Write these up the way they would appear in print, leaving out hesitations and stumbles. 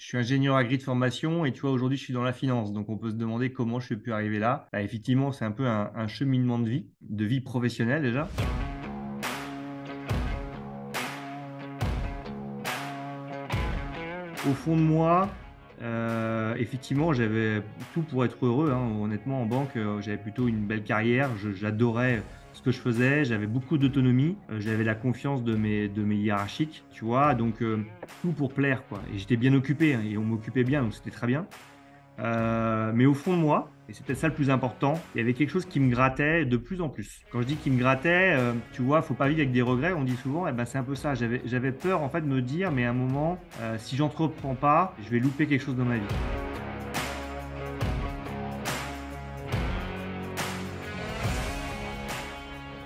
Je suis ingénieur agri de formation et tu vois, aujourd'hui, je suis dans la finance. Donc, on peut se demander comment je suis pu arriver là. Bah, effectivement, c'est un peu un cheminement de vie professionnelle déjà. Au fond de moi, effectivement, j'avais tout pour être heureux, hein. Honnêtement, en banque, j'avais plutôt une belle carrière. J'adorais ce que je faisais. J'avais beaucoup d'autonomie. J'avais la confiance de mes hiérarchiques, tu vois. Donc, tout pour plaire, quoi. Et j'étais bien occupé, hein, et on m'occupait bien, donc c'était très bien. Mais au fond de moi, et c'est peut-être ça le plus important, il y avait quelque chose qui me grattait de plus en plus. Quand je dis qu'il me grattait, tu vois, faut pas vivre avec des regrets, on dit souvent, et ben c'est un peu ça. J'avais peur en fait de me dire, mais à un moment, si j'entreprends pas, je vais louper quelque chose dans ma vie.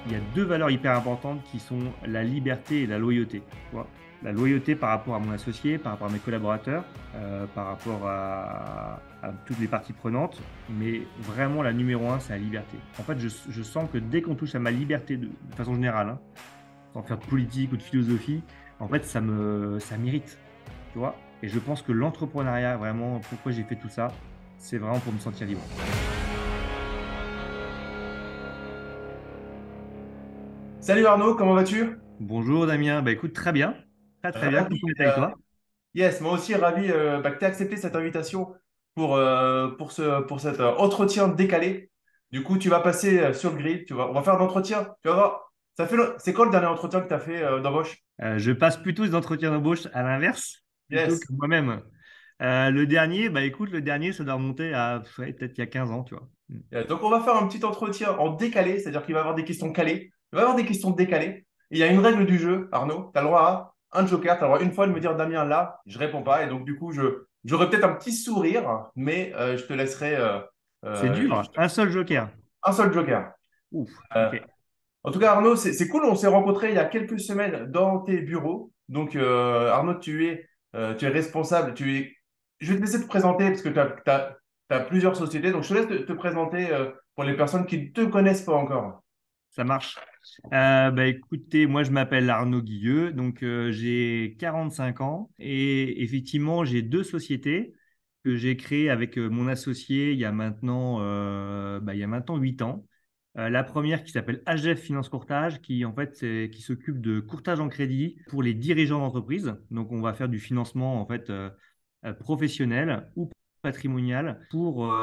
Il y a deux valeurs hyper importantes qui sont la liberté et la loyauté. Tu vois, la loyauté par rapport à mon associé, par rapport à mes collaborateurs, par rapport à toutes les parties prenantes, mais vraiment la numéro un, c'est la liberté. En fait, je sens que dès qu'on touche à ma liberté de façon générale, hein, sans faire de politique ou de philosophie, en fait, ça m'irrite, tu vois. Et je pense que l'entrepreneuriat, vraiment, pourquoi j'ai fait tout ça, c'est vraiment pour me sentir libre. Salut Arnaud, comment vas-tu? Bonjour Damien, bah écoute, très bien, très bien, Ravi. content d'être avec toi. Yes, moi aussi ravi que tu aies accepté cette invitation pour cet entretien décalé. Du coup, tu vas passer sur le grill, on va faire l'entretien. Tu vas voir. C'est quand le dernier entretien que tu as fait d'embauche? Je passe plutôt des entretiens d'embauche à l'inverse, plutôt Yes. que moi-même. Le dernier, bah écoute, le dernier, ça doit remonter à ouais, peut-être il y a 15 ans, tu vois. Donc, on va faire un petit entretien en décalé, c'est-à-dire qu'il va y avoir des questions calées. Il va y avoir des questions décalées. Et il y a une règle du jeu, Arnaud. Tu as le droit à un joker. Tu as le droit une fois de me dire Damien, là, je réponds pas. Et donc, du coup, j'aurai peut-être un petit sourire, mais je te laisserai C'est dur, un seul joker. un seul joker. Ouf, Euh, ok. En tout cas, Arnaud, c'est cool. On s'est rencontrés il y a quelques semaines dans tes bureaux. Donc, Arnaud, tu es responsable. Je vais te laisser te présenter parce que tu as plusieurs sociétés. Donc, je te laisse te présenter pour les personnes qui ne te connaissent pas encore. Ça marche. Bah écoutez, moi je m'appelle Arnaud Guilleux, donc j'ai 45 ans et effectivement j'ai deux sociétés que j'ai créées avec mon associé il y a maintenant 8 ans. La première qui s'appelle HF Finance Courtage, qui en fait qui s'occupe de courtage en crédit pour les dirigeants d'entreprise. Donc on va faire du financement en fait professionnel ou patrimonial pour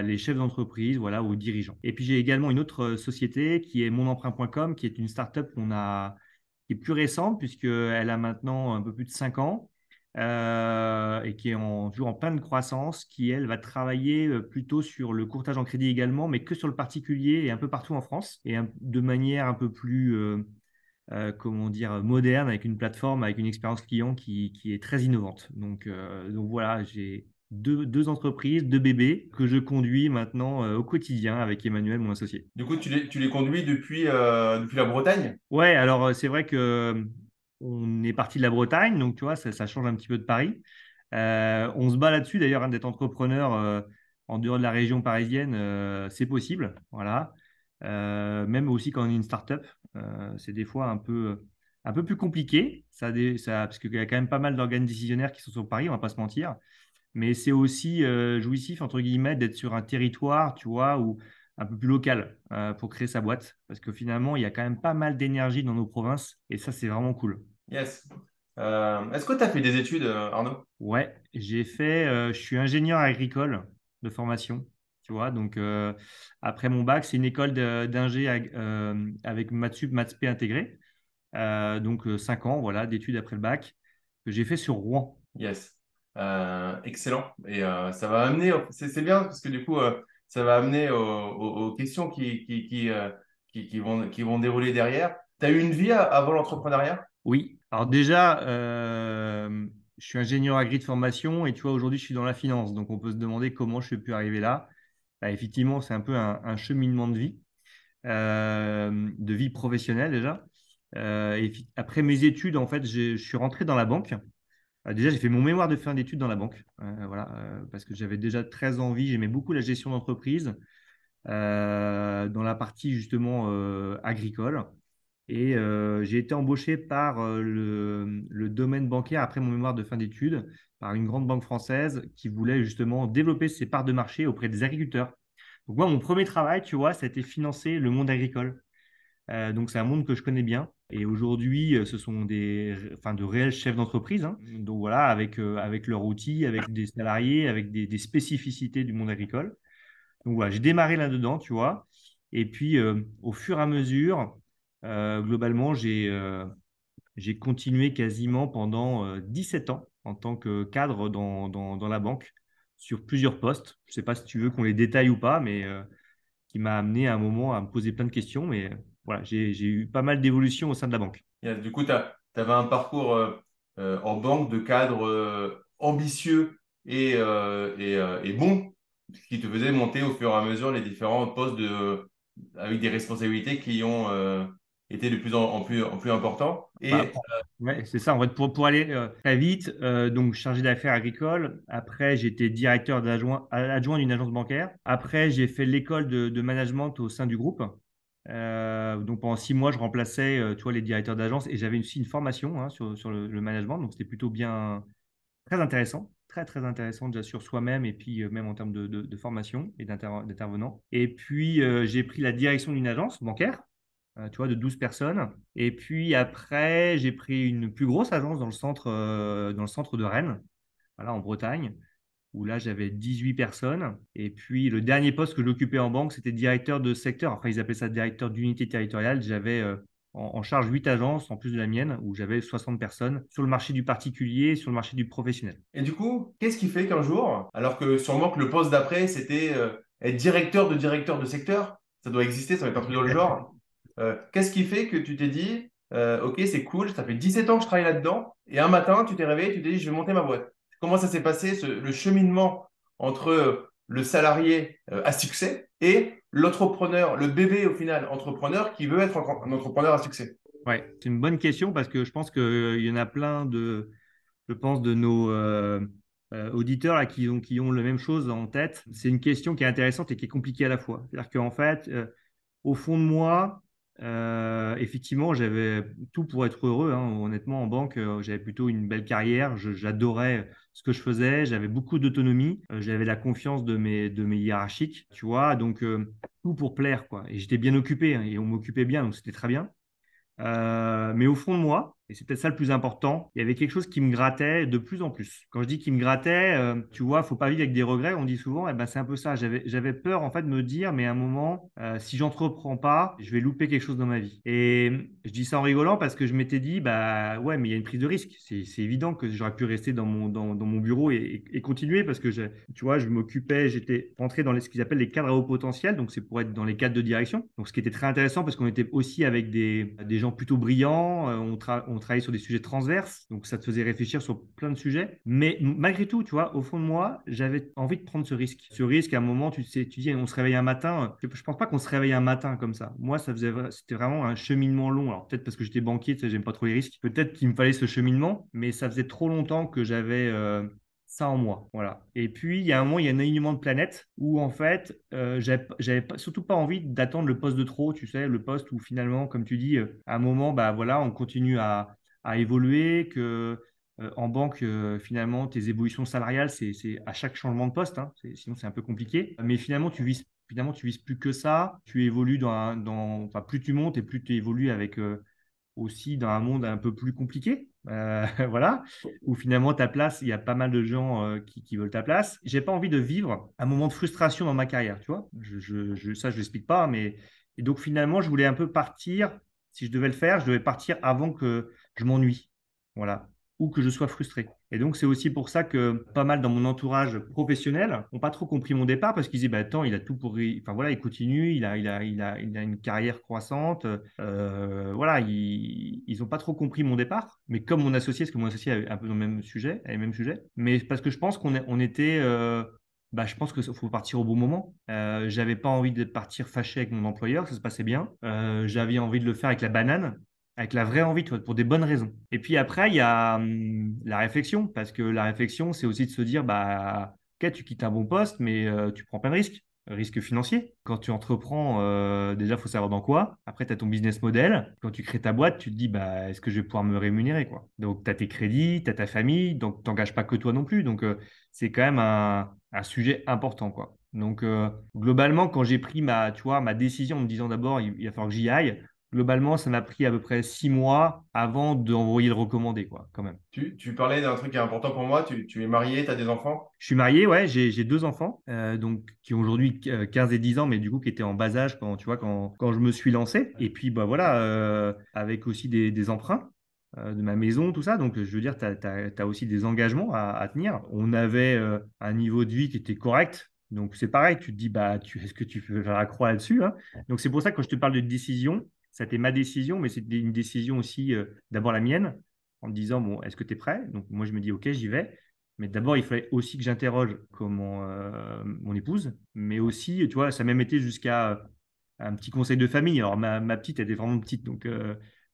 les chefs d'entreprise, voilà, aux dirigeants. Et puis j'ai également une autre société qui est monemprunt.com, qui est une startup qui est plus récente puisqu'elle a maintenant un peu plus de 5 ans, et qui est toujours en pleine croissance, qui elle va travailler plutôt sur le courtage en crédit également, mais que sur le particulier et un peu partout en France, et de manière un peu plus comment dire, moderne, avec une plateforme, avec une expérience client qui est très innovante. Donc voilà, j'ai deux entreprises, deux bébés que je conduis maintenant au quotidien avec Emmanuel, mon associé. Du coup, tu les conduis depuis la Bretagne? Ouais, alors c'est vrai que on est parti de la Bretagne, donc tu vois, ça change un petit peu de Paris. On se bat là-dessus d'ailleurs, hein, d'être entrepreneur en dehors de la région parisienne, c'est possible. Voilà. Même aussi quand on est une start-up, c'est des fois un peu plus compliqué, parce qu'il y a quand même pas mal d'organes décisionnaires qui sont sur Paris, on va pas se mentir. Mais c'est aussi jouissif, entre guillemets, d'être sur un territoire, tu vois, où, un peu plus local pour créer sa boîte. Parce que finalement, il y a quand même pas mal d'énergie dans nos provinces et ça, c'est vraiment cool. Yes. Est-ce que tu as fait des études, Arnaud? Ouais, je suis ingénieur agricole de formation, tu vois. Donc, après mon bac, c'est une école d'ingé avec maths sup, maths p intégré. Donc, 5 ans, voilà, d'études après le bac que j'ai fait sur Rouen. Yes. Excellent. Et ça va amener, c'est bien parce que du coup, ça va amener aux questions qui vont dérouler derrière. Tu as eu une vie avant l'entrepreneuriat? Oui, alors déjà, je suis ingénieur agri de formation et tu vois, aujourd'hui, je suis dans la finance. Donc, on peut se demander comment je suis pu arriver là. Bah, effectivement, c'est un peu un cheminement de vie professionnelle déjà. Après mes études, en fait, je suis rentré dans la banque. Déjà, j'ai fait mon mémoire de fin d'études dans la banque, voilà, parce que j'avais déjà très envie. J'aimais beaucoup la gestion d'entreprise dans la partie justement agricole. Et j'ai été embauché par le domaine bancaire après mon mémoire de fin d'études, par une grande banque française qui voulait justement développer ses parts de marché auprès des agriculteurs. Donc moi, mon premier travail, tu vois, ça a été financer le monde agricole. Donc c'est un monde que je connais bien. Et aujourd'hui, ce sont enfin, de réels chefs d'entreprise, hein. Donc voilà, avec leurs outils, avec des salariés, avec des spécificités du monde agricole. Donc voilà, j'ai démarré là-dedans, tu vois. Et puis, au fur et à mesure, globalement, j'ai continué quasiment pendant 17 ans en tant que cadre dans la banque sur plusieurs postes. Je ne sais pas si tu veux qu'on les détaille ou pas, mais qui m'a amené à un moment à me poser plein de questions. Mais voilà, j'ai eu pas mal d'évolutions au sein de la banque. Du coup, tu avais un parcours en banque de cadre ambitieux et bon, ce qui te faisait monter au fur et à mesure les différents postes avec des responsabilités qui ont été de plus en plus importants. Bah, Et ouais, c'est ça. En fait, pour aller très vite, donc chargé d'affaires agricoles. Après, j'étais directeur adjoint d'une agence bancaire. Après, j'ai fait l'école de management au sein du groupe. Donc pendant 6 mois, je remplaçais, tu vois, les directeurs d'agence et j'avais aussi une formation, hein, sur le management. Donc c'était plutôt bien, très intéressant, très très intéressant déjà sur soi-même et puis même en termes de formation et d'intervenants. Et puis j'ai pris la direction d'une agence bancaire, tu vois, de 12 personnes. Et puis après, j'ai pris une plus grosse agence dans le centre de Rennes, voilà, en Bretagne, où là, j'avais 18 personnes. Et puis, le dernier poste que j'occupais en banque, c'était directeur de secteur. Enfin, ils appelaient ça directeur d'unité territoriale. J'avais en charge 8 agences, en plus de la mienne, où j'avais 60 personnes sur le marché du particulier et sur le marché du professionnel. du coup, qu'est-ce qui fait qu'un jour, alors que sûrement que le poste d'après, c'était être directeur de secteur, ça doit exister, ça va être un truc dans le genre. Qu'est-ce qui fait que tu t'es dit, OK, c'est cool, ça fait 17 ans que je travaille là-dedans, et un matin, tu t'es réveillé, tu t'es dit, je vais monter ma boîte. Comment ça s'est passé, le cheminement entre le salarié à succès et l'entrepreneur, le bébé au final entrepreneur qui veut être un entrepreneur à succès? Ouais, c'est une bonne question parce que je pense qu'il y en a plein je pense, de nos auditeurs là, qui ont la même chose en tête. C'est une question qui est intéressante et qui est compliquée à la fois. C'est-à-dire qu'en fait, au fond de moi, effectivement, j'avais tout pour être heureux, hein. Honnêtement, en banque, j'avais plutôt une belle carrière. J'adorais ce que je faisais. J'avais beaucoup d'autonomie. J'avais la confiance de mes hiérarchiques, tu vois. Donc, tout pour plaire, quoi. Et j'étais bien occupé, hein, et on m'occupait bien, donc c'était très bien. Mais au fond de moi, et c'est peut-être ça le plus important, il y avait quelque chose qui me grattait de plus en plus. Quand je dis qui me grattait, tu vois, faut pas vivre avec des regrets. On dit souvent, eh ben, c'est un peu ça. J'avais peur en fait de me dire, mais à un moment, si j'entreprends pas, je vais louper quelque chose dans ma vie. Et je dis ça en rigolant parce que je m'étais dit, bah ouais, mais il y a une prise de risque. C'est évident que j'aurais pu rester dans mon bureau et continuer parce que tu vois, je m'occupais, j'étais rentré dans ce qu'ils appellent les cadres à haut potentiel. Donc c'est pour être dans les cadres de direction. Donc ce qui était très intéressant parce qu'on était aussi avec des gens plutôt brillants. On travaillait sur des sujets transverses. Donc ça te faisait réfléchir sur plein de sujets. Mais malgré tout, tu vois, au fond de moi, j'avais envie de prendre ce risque. Ce risque, à un moment, tu sais, tu dis, on se réveille un matin. Je pense pas qu'on se réveille un matin comme ça. Moi, c'était vraiment un cheminement long. Alors peut-être parce que j'étais banquier, tu sais, j'aime pas trop les risques. Peut-être qu'il me fallait ce cheminement, mais ça faisait trop longtemps que j'avais ça en moi. Voilà. Et puis, il y a un moment, il y a un alignement de planètes où, en fait, surtout pas envie d'attendre le poste de trop, tu sais, le poste où finalement, comme tu dis, à un moment, bah voilà, on continue à évoluer, que en banque, finalement, tes évolutions salariales, c'est à chaque changement de poste, hein. Sinon, c'est un peu compliqué. Mais finalement, tu vises plus que ça. Tu évolues enfin, plus tu montes et plus tu évolues avec aussi dans un monde un peu plus compliqué. Voilà, où finalement ta place, il y a pas mal de gens qui veulent ta place. J'ai pas envie de vivre un moment de frustration dans ma carrière, tu vois. Ça, je l'explique pas, mais et donc finalement, je voulais un peu partir. Si je devais le faire, je devais partir avant que je m'ennuie, voilà, ou que je sois frustré. Et donc, c'est aussi pour ça que pas mal dans mon entourage professionnel n'ont pas trop compris mon départ parce qu'ils disaient, bah, attends, il a tout pour. Enfin, voilà, il continue, il a une carrière croissante. Voilà, ils n'ont pas trop compris mon départ. Mais comme mon associé, parce que mon associé avait un peu dans le même sujet, avait le même sujet. Mais parce que je pense on était. Bah, je pense qu'il faut partir au bon moment. J'avais pas envie de partir fâché avec mon employeur, ça se passait bien. J'avais envie de le faire avec la banane, avec la vraie envie, tu vois, pour des bonnes raisons. Et puis après, il y a la réflexion, parce que la réflexion, c'est aussi de se dire, bah, ok, tu quittes un bon poste, mais tu prends plein de risques. risque financier. Quand tu entreprends, déjà, il faut savoir dans quoi. Après, tu as ton business model. Quand tu crées ta boîte, tu te dis, bah, est-ce que je vais pouvoir me rémunérer, quoi. Donc, tu as tes crédits, tu as ta famille, donc tu n'engages pas que toi non plus. Donc, c'est quand même un sujet important, quoi. Donc, globalement, quand j'ai pris tu vois, ma décision en me disant d'abord, il va falloir que j'y aille, globalement, ça m'a pris à peu près 6 mois avant d'envoyer le recommandé, quoi, quand même. Tu parlais d'un truc qui est important pour moi. Tu es marié, tu as des enfants? Je suis marié, ouais, j'ai 2 enfants, donc qui ont aujourd'hui 15 et 10 ans, mais du coup qui étaient en bas âge quand, tu vois, quand je me suis lancé. Et puis bah voilà, avec aussi des emprunts de ma maison, tout ça. Donc je veux dire, tu as aussi des engagements à tenir. On avait un niveau de vie qui était correct. Donc c'est pareil, tu te dis, bah, est-ce que tu peux faire la croix là-dessus, hein. Donc c'est pour ça que quand je te parle de décision, ça c'était ma décision, mais c'était une décision aussi d'abord la mienne, en me disant, bon, est-ce que tu es prêt? Donc moi je me dis, ok, j'y vais. Mais d'abord, il fallait aussi que j'interroge comment mon épouse, mais aussi, tu vois, ça a même été jusqu'à un petit conseil de famille. Alors, ma petite, elle était vraiment petite, donc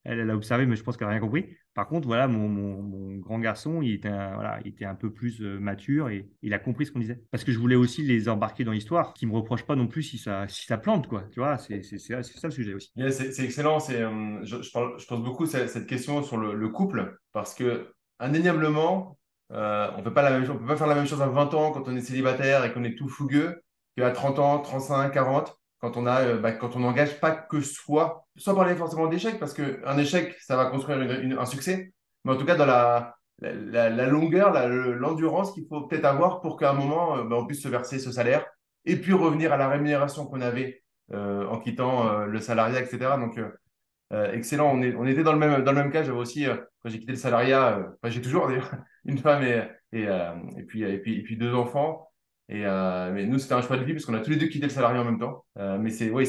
elle a observé, mais je pense qu'elle n'a rien compris. Par contre, voilà, mon grand garçon, voilà, il était un peu plus mature et il a compris ce qu'on disait. Parce que je voulais aussi les embarquer dans l'histoire, qu'ils ne me reprochent pas non plus si ça plante, quoi. Tu vois, c'est ça le sujet aussi. Yeah, c'est excellent. Je pense beaucoup à cette question sur le couple parce que indéniablement, on peut pas la même chose, on peut pas faire la même chose à 20 ans quand on est célibataire et qu'on est tout fougueux qu'à 30 ans, 35, 40 quand quand on n'engage pas que soi, sans parler forcément d'échec parce qu'un échec, ça va construire un succès, mais en tout cas dans la longueur, l'endurance qu'il faut peut-être avoir pour qu'à un moment, on puisse se verser ce salaire et puis revenir à la rémunération qu'on avait en quittant le salariat, etc. Donc, excellent. On était dans le même cas. J'avais aussi, quand j'ai quitté le salariat, enfin, j'ai toujours d'ailleurs une femme et puis 2 enfants. Mais nous, c'était un choix de vie parce qu'on a tous les deux quitté le salariat en même temps. Mais oui,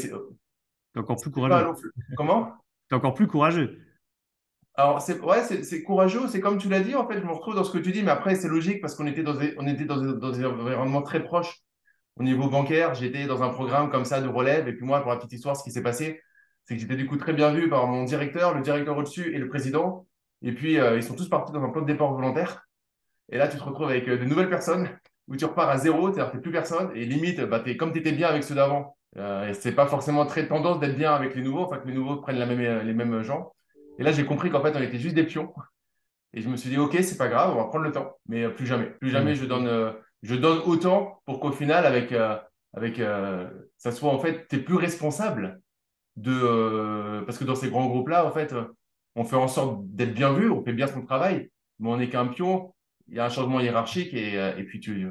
T'es encore plus c'est pas courageux. long fleuve. Comment? T'es encore plus courageux. Alors, ouais, c'est courageux. C'est comme tu l'as dit, en fait, je me retrouve dans ce que tu dis. Mais après, c'est logique parce qu'on était dans des environnements très proches. Au niveau bancaire, j'étais dans un programme comme ça de relève. Et puis moi, pour la petite histoire, ce qui s'est passé, c'est que j'étais du coup très bien vu par mon directeur, le directeur au-dessus et le président. Et puis, ils sont tous partis dans un plan de départ volontaire. Et là, tu te retrouves avec de nouvelles personnes où tu repars à zéro, c'est-à-dire que tu n'es plus personne. Et limite, bah, comme tu étais bien avec ceux d'avant, et c'est pas forcément très tendance d'être bien avec les nouveaux, enfin que les nouveaux prennent les mêmes gens. Et là, j'ai compris qu'en fait, on était juste des pions. Et je me suis dit, OK, c'est pas grave, on va prendre le temps. Mais plus jamais. Plus jamais Hmm. je donne autant pour qu'au final, ça soit en fait, tu es plus responsable parce que dans ces grands groupes-là, en fait, on fait en sorte d'être bien vu, on fait bien son travail, mais on n'est qu'un pion. Il y a un changement hiérarchique et puis tu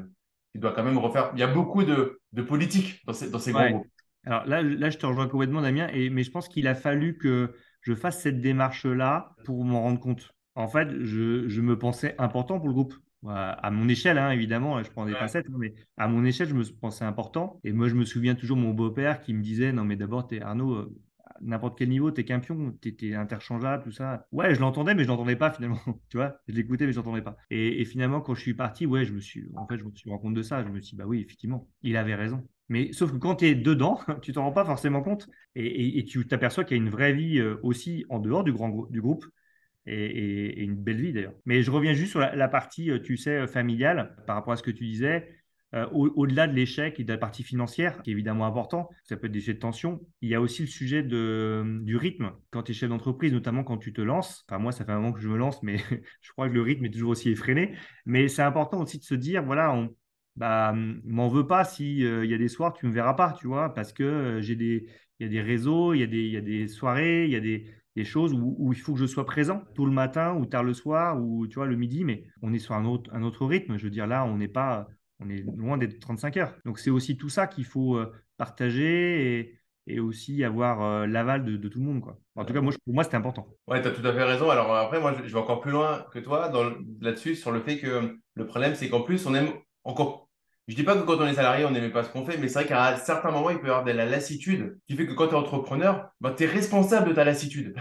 dois quand même refaire. Il y a beaucoup de politique dans ces grands Ouais. groupes. Alors là, je te rejoins complètement, Damien, mais je pense qu'il a fallu que je fasse cette démarche-là pour m'en rendre compte. En fait, je me pensais important pour le groupe. À mon échelle, hein, évidemment, je prends des Ouais. pincettes, hein, mais à mon échelle, je me pensais important. Et moi, je me souviens toujours mon beau-père qui me disait, non, mais d'abord, Arnaud, à n'importe quel niveau, t'es qu'un pion, t'es interchangeable, tout ça. Ouais, je l'entendais, mais je l'entendais pas finalement. Tu vois, je l'écoutais, mais je l'entendais pas. Et finalement, quand je suis parti, ouais, je me suis rendu compte de ça. Je me suis dit, bah oui, effectivement, il avait raison. Mais sauf que quand tu es dedans, tu t'en rends pas forcément compte et tu t'aperçois qu'il y a une vraie vie aussi en dehors du groupe et une belle vie d'ailleurs. Mais je reviens juste sur la partie, tu sais, familiale par rapport à ce que tu disais. Au-delà de l'échec et de la partie financière, qui est évidemment important, ça peut être des jets de tension, il y a aussi le sujet du rythme. Quand tu es chef d'entreprise, notamment quand tu te lances, enfin moi ça fait un moment que je me lance, mais je crois que le rythme est toujours aussi effréné. Mais c'est important aussi de se dire, voilà, bah, m'en veux pas si il y a des soirs tu me verras pas, tu vois, parce que il y a des réseaux, il y a des soirées, il y a des choses où il faut que je sois présent tôt le matin ou tard le soir ou tu vois le midi, mais on est sur un autre rythme. Je veux dire là, on est loin d'être 35 heures. Donc c'est aussi tout ça qu'il faut partager et aussi avoir l'aval de tout le monde, quoi. En tout cas, pour moi, c'était important. Ouais, tu as tout à fait raison. Alors après, moi, je vais encore plus loin que toi là-dessus, sur le fait que le problème, c'est qu'en plus, on aime encore. Je dis pas que quand on est salarié, on n'aimait pas ce qu'on fait, mais c'est vrai qu'à certains moments, il peut y avoir de la lassitude qui fait que quand tu es entrepreneur, tu es responsable de ta lassitude.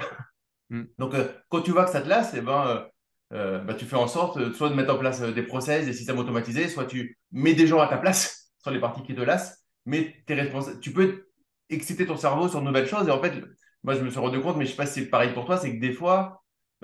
Mm. Donc, quand tu vois que ça te lasse, tu fais en sorte soit de mettre en place des process, des systèmes automatisés, soit tu mets des gens à ta place sur les parties qui te lassent, mais t'es responsable. Tu peux exciter ton cerveau sur de nouvelles choses. Et en fait, moi, je me suis rendu compte, mais je sais pas si c'est pareil pour toi, c'est que des fois,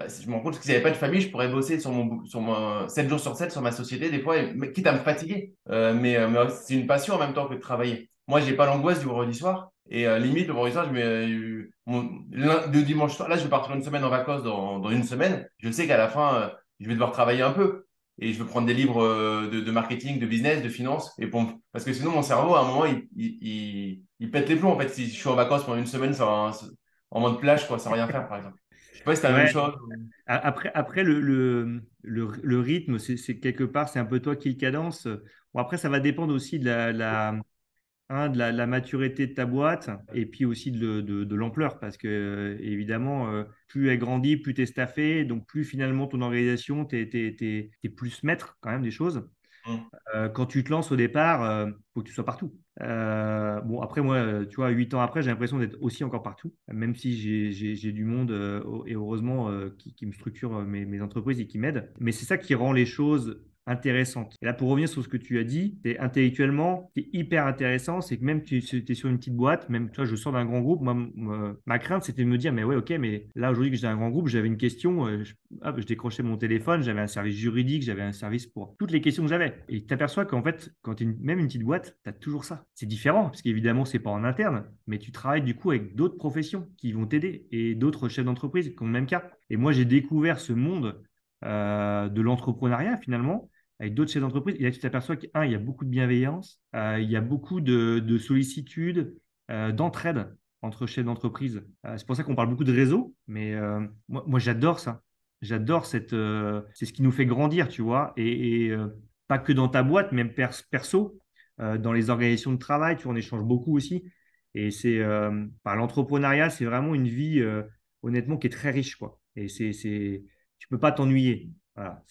si je me rends compte que s'il n'y avait pas de famille, je pourrais bosser sur mon 7 jours sur 7 sur ma société, des fois, quitte à me fatiguer. Mais c'est une passion en même temps que de travailler. moi, j'ai pas l'angoisse du vendredi soir. Et limite, le vendredi soir, le dimanche soir, là, je vais partir une semaine en vacances dans une semaine. Je sais qu'à la fin, je vais devoir travailler un peu. Et je vais prendre des livres de marketing, de business, de finance. Parce que sinon, mon cerveau, à un moment, il pète les plombs. En fait, si je suis en vacances pendant une semaine en mode plage, quoi, sans rien faire, par exemple. Je sais pas si c'est la même Ouais. chose. Après le rythme, c'est quelque part, c'est un peu toi qui le cadence. Bon, après, ça va dépendre aussi de la maturité de ta boîte et puis aussi de l'ampleur parce que évidemment, plus elle grandit, plus tu es staffé, donc plus finalement ton organisation, tu es plus maître quand même des choses. Hum, Quand tu te lances au départ, il faut que tu sois partout. Bon, après, moi, tu vois, 8 ans après, j'ai l'impression d'être aussi encore partout, même si j'ai du monde et heureusement qui me structure mes entreprises et qui m'aident. Mais c'est ça qui rend les choses intéressantes. Et là, pour revenir sur ce que tu as dit, c'est intellectuellement, c'est hyper intéressant. C'est que même tu es sur une petite boîte, même toi, je sors d'un grand groupe. Moi, ma crainte, c'était de me dire, mais ouais, ok, mais là, aujourd'hui que j'ai un grand groupe, j'avais une question. Hop, je décrochais mon téléphone, j'avais un service juridique, j'avais un service pour toutes les questions que j'avais. Et tu t'aperçois qu'en fait, quand tu es même une petite boîte, tu as toujours ça. C'est différent, parce qu'évidemment, c'est pas en interne, mais tu travailles du coup avec d'autres professions qui vont t'aider et d'autres chefs d'entreprise qui ont le même cas. Et moi, j'ai découvert ce monde de l'entrepreneuriat finalement avec d'autres chefs d'entreprise. Et là, tu t'aperçois qu'il y a beaucoup de bienveillance, il y a beaucoup de sollicitude, d'entraide entre chefs d'entreprise. C'est pour ça qu'on parle beaucoup de réseau, mais moi j'adore ça. J'adore c'est ce qui nous fait grandir, tu vois, et pas que dans ta boîte, même perso, dans les organisations de travail, tu vois, on échange beaucoup aussi. Et par l'entrepreneuriat, c'est vraiment une vie, honnêtement, qui est très riche, quoi. Et tu peux pas t'ennuyer. Voilà,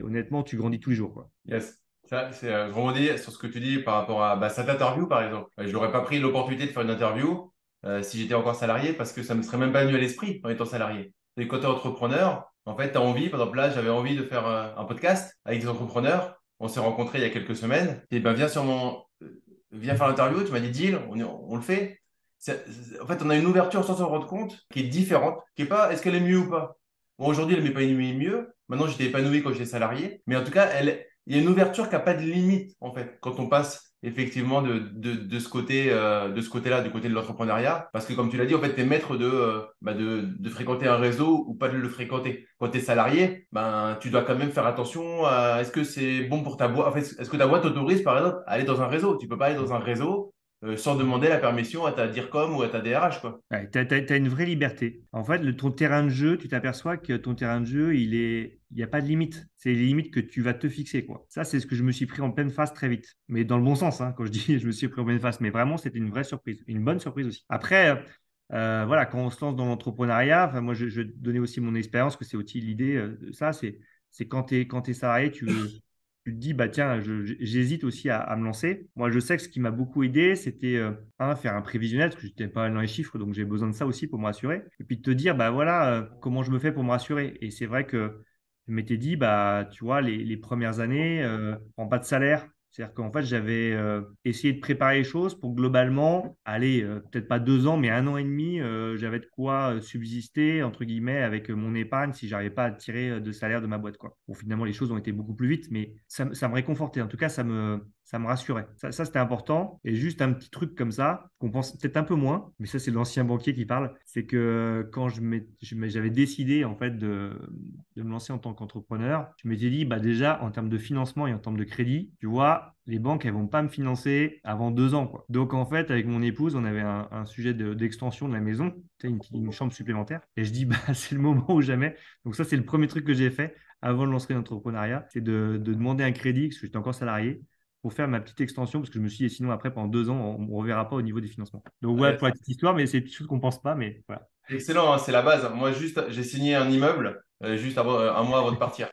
honnêtement, tu grandis tous les jours, quoi. yes. Ça, je rebondis sur ce que tu dis par rapport à cette interview, par exemple. Je n'aurais pas pris l'opportunité de faire une interview si j'étais encore salarié parce que ça ne me serait même pas venu à l'esprit en étant salarié. Et quand tu es entrepreneur, en fait, tu as envie, par exemple, là, j'avais envie de faire un podcast avec des entrepreneurs. On s'est rencontrés il y a quelques semaines. Et ben, viens faire l'interview. Tu m'as dit, deal, on le fait. En fait, on a une ouverture sans s'en rendre compte qui est différente, qui est pas, est-ce qu'elle est mieux ou pas? Bon, aujourd'hui, elle ne m'est pas épanouie mieux. Maintenant, j'étais épanoui quand j'étais salarié. Mais en tout cas, il y a une ouverture qui n'a pas de limite, en fait, quand on passe effectivement de ce côté, de ce côté-là, du côté de l'entrepreneuriat. Parce que, comme tu l'as dit, en fait, tu es maître de fréquenter un réseau ou pas de le fréquenter. Quand tu es salarié, ben, tu dois quand même faire attention à est-ce que c'est bon pour ta boîte. En fait, est-ce que ta boîte t'autorise, par exemple, à aller dans un réseau? Tu peux pas aller dans un réseau sans demander la permission à ta DIRCOM ou à ta DRH, quoi. Ouais, tu as une vraie liberté. En fait, ton terrain de jeu, tu t'aperçois que ton terrain de jeu, il n'y a pas de limite. C'est les limites que tu vas te fixer, quoi. Ça, c'est ce que je me suis pris en pleine face très vite. Mais dans le bon sens, hein, quand je dis je me suis pris en pleine face. Mais vraiment, c'était une vraie surprise. Une bonne surprise aussi. Après, voilà, quand on se lance dans l'entrepreneuriat, enfin, moi, je vais te donner aussi mon expérience, que c'est aussi l'idée de ça, c'est quand tu es salarié, tu te dis, bah tiens, j'hésite aussi à me lancer. Moi, je sais que ce qui m'a beaucoup aidé, c'était faire un prévisionnel, parce que j'étais pas dans les chiffres, donc j'ai besoin de ça aussi pour me rassurer. Et puis de te dire, bah voilà, comment je me fais pour me rassurer. Et c'est vrai que je m'étais dit, bah tu vois, les premières années, prends pas de salaire. C'est-à-dire qu'en fait, j'avais essayé de préparer les choses pour globalement, aller peut-être pas 2 ans, mais 1 an et demi, j'avais de quoi subsister, entre guillemets, avec mon épargne si j'arrivais pas à tirer de salaire de ma boîte, quoi. Bon, finalement, les choses ont été beaucoup plus vite, mais ça me réconfortait. En tout cas, ça me rassurait. Ça, c'était important. Et juste un petit truc comme ça, qu'on pense peut-être un peu moins, mais ça, c'est l'ancien banquier qui parle, c'est que quand j'avais décidé, en fait, de me lancer en tant qu'entrepreneur, je m'étais dit, bah déjà, en termes de financement et en termes de crédit, tu vois, les banques, elles vont pas me financer avant 2 ans, quoi. Donc, en fait, avec mon épouse, on avait un sujet d'extension de la maison, tu sais, une chambre supplémentaire. Et je dis, bah, c'est le moment ou jamais. Donc, ça, c'est le premier truc que j'ai fait avant de lancer l'entrepreneuriat, c'est de demander un crédit, parce que j'étais encore salarié, pour faire ma petite extension, parce que je me suis dit, sinon, après, pendant 2 ans, on ne reverra pas au niveau des financements. Donc, ouais, pour la petite histoire, mais c'est des choses qu'on ne pense pas, mais voilà. Excellent, hein, c'est la base. Moi, juste, j'ai signé un immeuble juste avant, un mois avant de partir.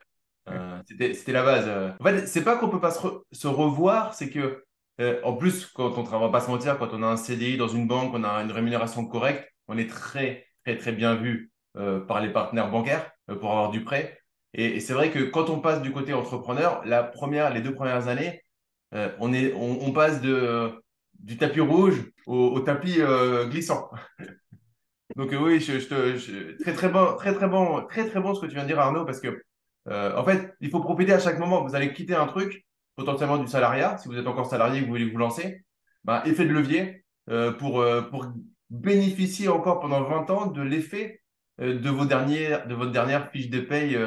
C'était la base. En fait, c'est pas qu'on peut pas se revoir, c'est que, en plus, quand on travaille, pas se mentir, quand on a un CDI dans une banque, on a une rémunération correcte, on est très, très, très bien vu par les partenaires bancaires pour avoir du prêt. Et c'est vrai que quand on passe du côté entrepreneur, les 2 premières années, on passe du tapis rouge au tapis glissant. Donc oui, très très bon, très très bon, très très bon ce que tu viens de dire Arnaud, parce que en fait, il faut profiter à chaque moment. Vous allez quitter un truc, potentiellement du salariat, si vous êtes encore salarié et que vous voulez vous lancer. bah, effet de levier pour bénéficier encore pendant 20 ans de l'effet de votre dernière fiche de paye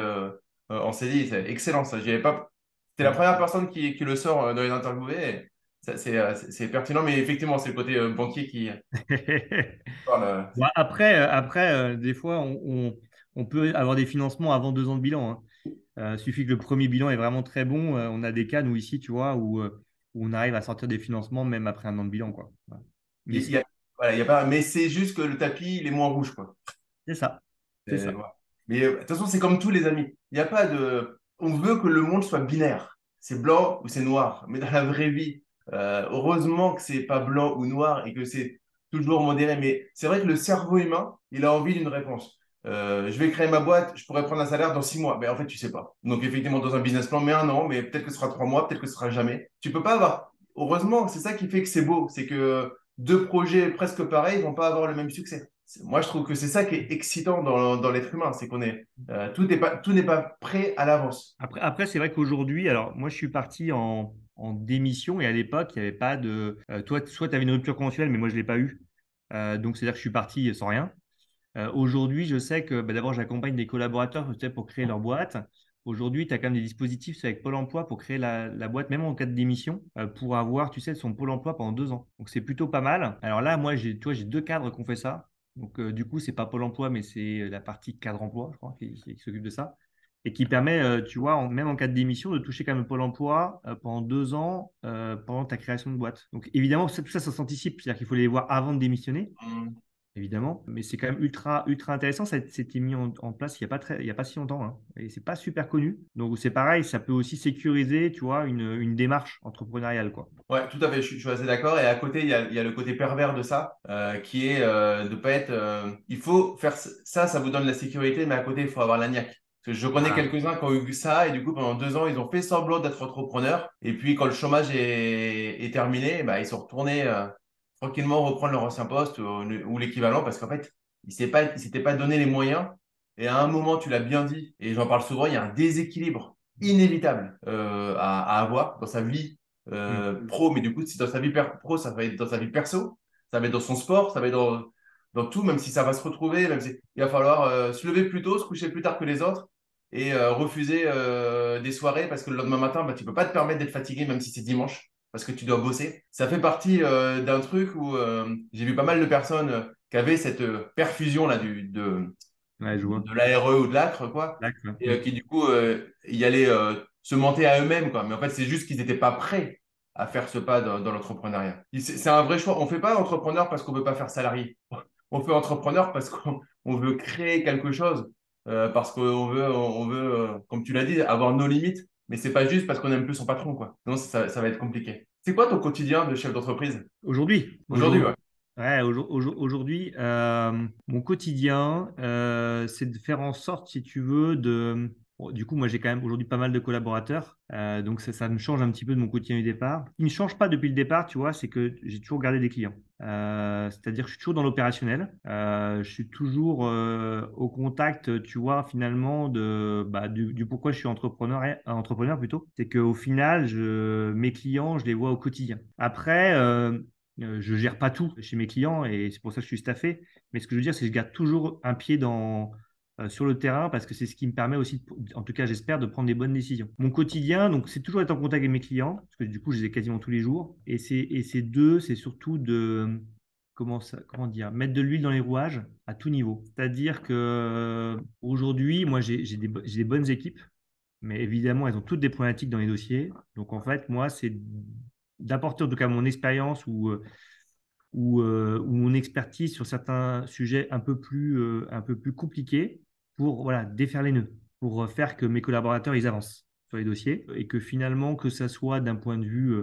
en CDI. C'est excellent ça. J'y avais pas... C'était la première personne qui le sort dans les interviews. Et c'est pertinent, mais effectivement, c'est le côté banquier qui parle. Bon, après, des fois, on peut avoir des financements avant 2 ans de bilan, hein. Suffit que le premier bilan est vraiment très bon. On a des cas, nous ici, tu vois, où on arrive à sortir des financements même après 1 an de bilan, quoi. Voilà. Mais Il y a, voilà, il y a pas, mais c'est juste que le tapis, il est moins rouge, quoi. c'est ça. C'est ça. Voilà. Mais de toute façon, c'est comme tous les amis. Il n'y a pas de. On veut que le monde soit binaire. C'est blanc ou c'est noir. Mais dans la vraie vie, heureusement que c'est pas blanc ou noir et que c'est toujours modéré. Mais c'est vrai que le cerveau humain, il a envie d'une réponse. Je vais créer ma boîte, je pourrais prendre un salaire dans 6 mois. Mais en fait, tu sais pas. Donc, effectivement, dans un business plan, mais 1 an, mais peut-être que ce sera 3 mois, peut-être que ce sera jamais. Tu peux pas avoir. Heureusement, c'est ça qui fait que c'est beau. C'est que deux projets presque pareils vont pas avoir le même succès. Moi, je trouve que c'est ça qui est excitant dans l'être humain, c'est qu'on est, tout n'est pas prêt à l'avance. Après, c'est vrai qu'aujourd'hui, alors moi, je suis parti en démission et à l'époque, il n'y avait pas de. Toi, soit tu avais une rupture conventionnelle, mais moi, je ne l'ai pas eu. Donc, c'est-à-dire que je suis parti sans rien. Aujourd'hui, je sais que bah, d'abord, j'accompagne des collaborateurs tu sais, pour créer leur boîte. Aujourd'hui, tu as quand même des dispositifs c'est avec Pôle emploi pour créer la boîte, même en cas de démission, pour avoir, tu sais, son Pôle emploi pendant 2 ans. Donc, c'est plutôt pas mal. Alors là, moi, tu vois, j'ai 2 cadres qui ont fait ça. Donc, du coup, c'est pas Pôle emploi, mais c'est la partie cadre emploi, je crois, qui s'occupe de ça. Et qui permet, tu vois, même en cas de démission, de toucher quand même Pôle emploi pendant 2 ans pendant ta création de boîte. Donc, évidemment, tout ça s'anticipe. C'est-à-dire qu'il faut les voir avant de démissionner Hum. évidemment. Mais c'est quand même ultra, ultra intéressant. Ça a été mis en place il y a pas si longtemps, hein. Et c'est pas super connu. Donc c'est pareil, ça peut aussi sécuriser, tu vois, une démarche entrepreneuriale, quoi. Ouais, tout à fait, je suis assez d'accord. Et à côté, il y a le côté pervers de ça, qui est de pas être. Il faut faire ça, ça vous donne la sécurité, mais à côté, il faut avoir la niaque. Parce que je connais Ah, quelques-uns qui ont eu ça, et du coup, pendant 2 ans, ils ont fait semblant d'être entrepreneurs. Et puis, quand le chômage est terminé, bah, ils sont retournés tranquillement reprendre leur ancien poste ou l'équivalent, parce qu'en fait, ils s'étaient pas donné les moyens. Et à un moment, tu l'as bien dit, et j'en parle souvent, il y a un déséquilibre inévitable à avoir dans sa vie hmm. pro, mais du coup, si dans sa vie pro, ça va être dans sa vie perso, ça va être dans son sport, ça va être dans tout, même si ça va se retrouver, même si il va falloir se lever plus tôt, se coucher plus tard que les autres et refuser des soirées parce que le lendemain matin, bah, tu peux pas te permettre d'être fatigué, même si c'est dimanche, parce que tu dois bosser. Ça fait partie d'un truc où j'ai vu pas mal de personnes qui avaient cette perfusion là Ouais, je vois. de l'ARE ou de l'ACRE, quoi, D'accord. et Hmm. qui du coup y allaient se mentir à eux-mêmes, quoi. Mais en fait, c'est juste qu'ils n'étaient pas prêts à faire ce pas dans l'entrepreneuriat. C'est un vrai choix. On ne fait pas entrepreneur parce qu'on ne veut pas faire salarié. On fait entrepreneur parce qu'on veut créer quelque chose, parce on veut comme tu l'as dit, avoir nos limites. Mais c'est pas juste parce qu'on aime plus son patron, quoi. Non, ça va être compliqué. C'est quoi ton quotidien de chef d'entreprise Aujourd'hui, aujourd'hui, aujourd'hui, ouais. ouais, aujourd'hui, mon quotidien, c'est de faire en sorte, si tu veux, de. Bon, du coup, moi, j'ai quand même aujourd'hui pas mal de collaborateurs, donc ça me change un petit peu de mon quotidien du départ. Ce qui ne change pas depuis le départ, tu vois, c'est que j'ai toujours gardé des clients. C'est-à-dire que je suis toujours dans l'opérationnel, je suis toujours au contact, tu vois, finalement, bah, du pourquoi je suis entrepreneur plutôt. C'est qu'au final, mes clients, je les vois au quotidien. Après, je gère pas tout chez mes clients et c'est pour ça que je suis staffé. Mais ce que je veux dire, c'est que je garde toujours un pied sur le terrain parce que c'est ce qui me permet aussi, en tout cas, j'espère, de prendre des bonnes décisions. Mon quotidien, donc, c'est toujours être en contact avec mes clients parce que du coup, je les ai quasiment tous les jours. C'est surtout comment dire, mettre de l'huile dans les rouages à tout niveau. C'est-à-dire que aujourd'hui, moi, j'ai des bonnes équipes, mais évidemment, elles ont toutes des problématiques dans les dossiers. Donc, en fait, moi, c'est d'apporter en tout cas mon expérience ou mon expertise sur certains sujets un peu plus compliqués pour voilà, défaire les nœuds, pour faire que mes collaborateurs ils avancent sur les dossiers et que finalement, que ça soit d'un point de vue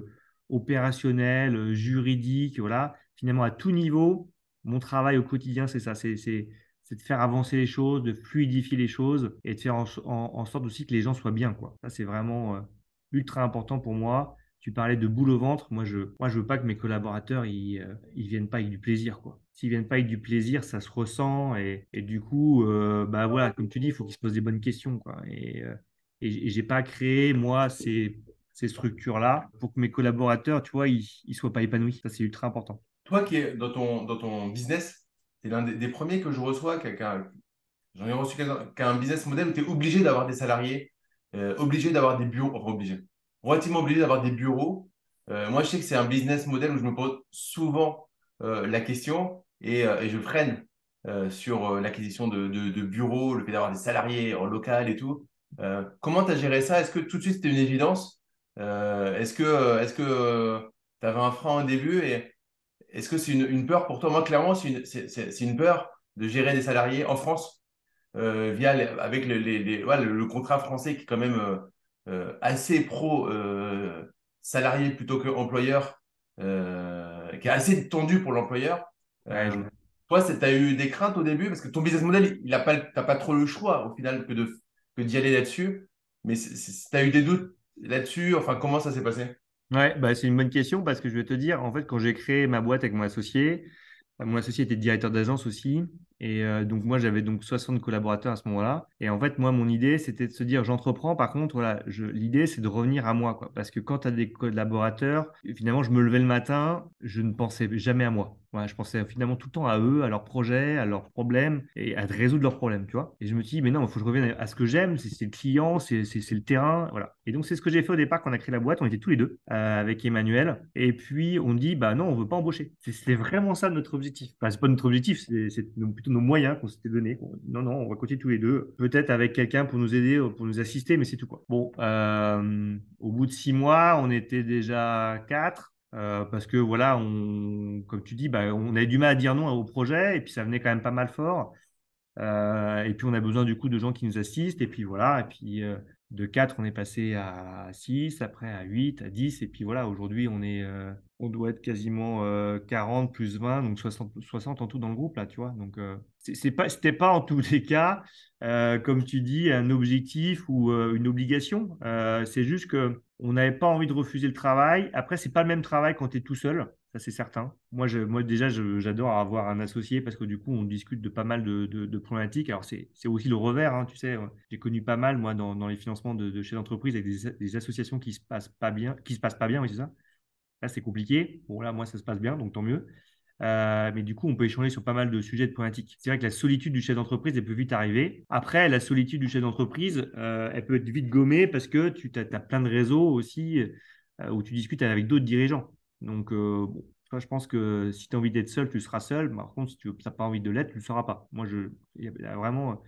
opérationnel, juridique, voilà, finalement à tout niveau, mon travail au quotidien, c'est ça, c'est de faire avancer les choses, de fluidifier les choses et de faire en sorte aussi que les gens soient bien, quoi. Ça, c'est vraiment ultra important pour moi. Tu parlais de boule au ventre. Moi, je veux pas que mes collaborateurs ils viennent pas avec du plaisir, quoi. S'ils viennent pas avec du plaisir, ça se ressent et du coup, bah voilà, comme tu dis, il faut qu'ils se posent des bonnes questions, quoi. Et j'ai pas créé moi ces structures-là pour que mes collaborateurs, tu vois, ils soient pas épanouis. Ça, c'est ultra important. Toi qui es dans ton business, tu es l'un des premiers que je reçois, j'en ai reçu quelqu'un qui a un business model où tu es obligé d'avoir des salariés, obligé d'avoir des bureaux, enfin obligé, relativement obligé d'avoir des bureaux. Moi, je sais que c'est un business model où je me pose souvent la question et je freine sur l'acquisition de bureaux, le fait d'avoir des salariés en local et tout. Comment tu as géré ça? Est-ce que tout de suite c'était une évidence? Est-ce que tu avais un frein au début et est-ce que c'est une peur pour toi? Moi, clairement, c'est une peur de gérer des salariés en France avec ouais, le contrat français qui est quand même assez pro salarié plutôt que employeur, qui est assez tendu pour l'employeur. Ouais, Euh, Toi, tu as eu des craintes au début parce que ton business model, t'as pas trop le choix au final que d'y aller là-dessus. Mais tu as eu des doutes là-dessus, enfin, comment ça s'est passé? ouais, bah, c'est une bonne question parce que je vais te dire, en fait, quand j'ai créé ma boîte avec mon associé était directeur d'agence aussi. Et donc, moi, j'avais donc 60 collaborateurs à ce moment-là. Et en fait, moi, mon idée, c'était de se dire, j'entreprends. Par contre, voilà, l'idée, c'est de revenir à moi, quoi. Parce que quand tu as des collaborateurs, finalement, je me levais le matin, je ne pensais jamais à moi. Voilà, je pensais finalement tout le temps à eux, à leurs projets, à leurs problèmes et à résoudre leurs problèmes, tu vois. Et je me suis dit, mais non, il faut que je revienne à ce que j'aime, c'est le client, c'est le terrain, voilà. Et donc, c'est ce que j'ai fait au départ quand on a créé la boîte. On était tous les deux avec Emmanuel. Et puis, on dit, bah non, on veut pas embaucher. C'est vraiment ça notre objectif. Enfin, c'est pas notre objectif, plutôt nos moyens qu'on s'était donnés. Non, non, on va continuer tous les deux. Peut-être avec quelqu'un pour nous aider, pour nous assister, mais c'est tout, quoi. Bon, au bout de 6 mois, on était déjà quatre. Parce que voilà, comme tu dis, bah, on avait du mal à dire non au projet et puis ça venait quand même pas mal fort. Et puis on a besoin du coup de gens qui nous assistent. Et puis voilà, et puis de 4 on est passé à 6 après à 8 à 10 et puis voilà, aujourd'hui, on doit être quasiment 40 plus 20 donc 60 en tout dans le groupe, là, tu vois. Donc, c'était pas en tous les cas, comme tu dis, un objectif ou une obligation. C'est juste que on n'avait pas envie de refuser le travail. Après, c'est pas le même travail quand tu es tout seul. Ça, c'est certain. Moi déjà, j'adore avoir un associé parce que du coup, on discute de pas mal de problématiques. Alors, c'est aussi le revers, hein, tu sais. J'ai connu pas mal, moi, dans les financements de chefs d'entreprise avec des associations qui se passent pas bien, oui, c'est ça. Là, c'est compliqué. Bon, là, moi, ça se passe bien, donc tant mieux. Mais du coup, on peut échanger sur pas mal de sujets de problématiques. C'est vrai que la solitude du chef d'entreprise, elle peut vite arriver. Après, la solitude du chef d'entreprise, elle peut être vite gommée parce que tu as plein de réseaux aussi où tu discutes avec d'autres dirigeants. Donc, bon, toi, je pense que si tu as envie d'être seul, tu seras seul. Par contre, si tu n'as pas envie de l'être, tu ne le seras pas. Il y a vraiment,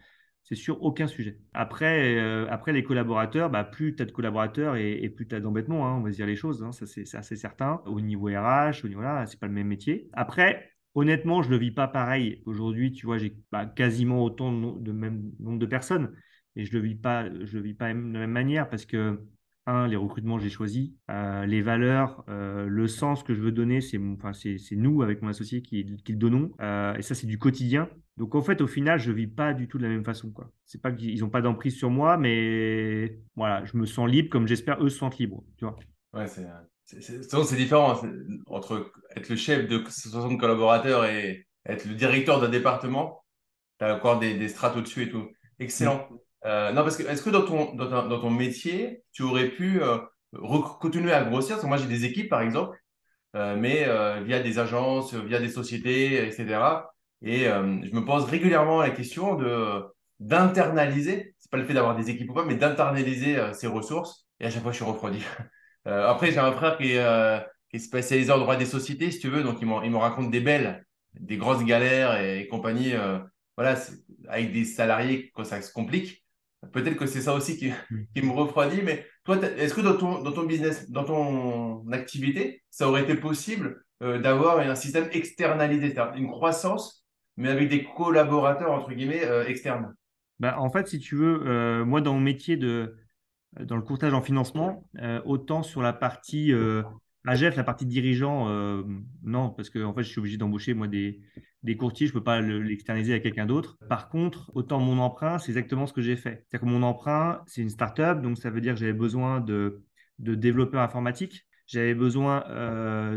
c'est sur aucun sujet. Après les collaborateurs, bah, plus tu as de collaborateurs et plus tu as d'embêtements, hein, on va se dire les choses, hein, ça c'est assez certain. Au niveau RH, au niveau là, c'est pas le même métier. Après, honnêtement, je ne le vis pas pareil. Aujourd'hui, tu vois, j'ai quasiment autant de même nombre de personnes et je le vis pas de la même manière parce que les recrutements, j'ai choisi. Les valeurs, le sens que je veux donner, c'est nous, avec mon associé, qui le donnons. Et ça, c'est du quotidien. Donc, en fait, au final, je ne vis pas du tout de la même façon, quoi. C'est pas qu'ils n'ont pas d'emprise sur moi, mais voilà, je me sens libre comme j'espère eux se sentent libres, tu vois. Ouais, c'est différent entre être le chef de 60 collaborateurs et être le directeur d'un département. Tu as encore des strates au-dessus et tout. Mm. Excellent. Non, parce que est-ce que dans ton métier, tu aurais pu continuer à grossir? Parce que moi, j'ai des équipes, par exemple, mais via des agences, via des sociétés, etc. Et je me pose régulièrement la question d'internaliser. C'est pas le fait d'avoir des équipes ou pas, mais d'internaliser ces ressources. Et à chaque fois, je suis refroidi. Après, j'ai un frère qui est spécialisé en droit des sociétés, si tu veux, donc il me raconte des grosses galères et compagnie, voilà, avec des salariés quand ça se complique. Peut-être que c'est ça aussi qui me refroidit, mais toi, est-ce que dans ton business, dans ton activité, ça aurait été possible d'avoir un système externalisé, c'est-à-dire une croissance, mais avec des collaborateurs, entre guillemets, externes? Bah, en fait, si tu veux, moi, dans mon métier dans le courtage en financement, autant sur la partie AGF, la partie dirigeant, non, parce que en fait, je suis obligé d'embaucher moi des courtiers, je ne peux pas l'externaliser à quelqu'un d'autre. Par contre, autant mon emprunt, c'est exactement ce que j'ai fait. C'est-à-dire que mon emprunt, c'est une start-up, donc ça veut dire que j'avais besoin de développeurs informatiques, j'avais besoin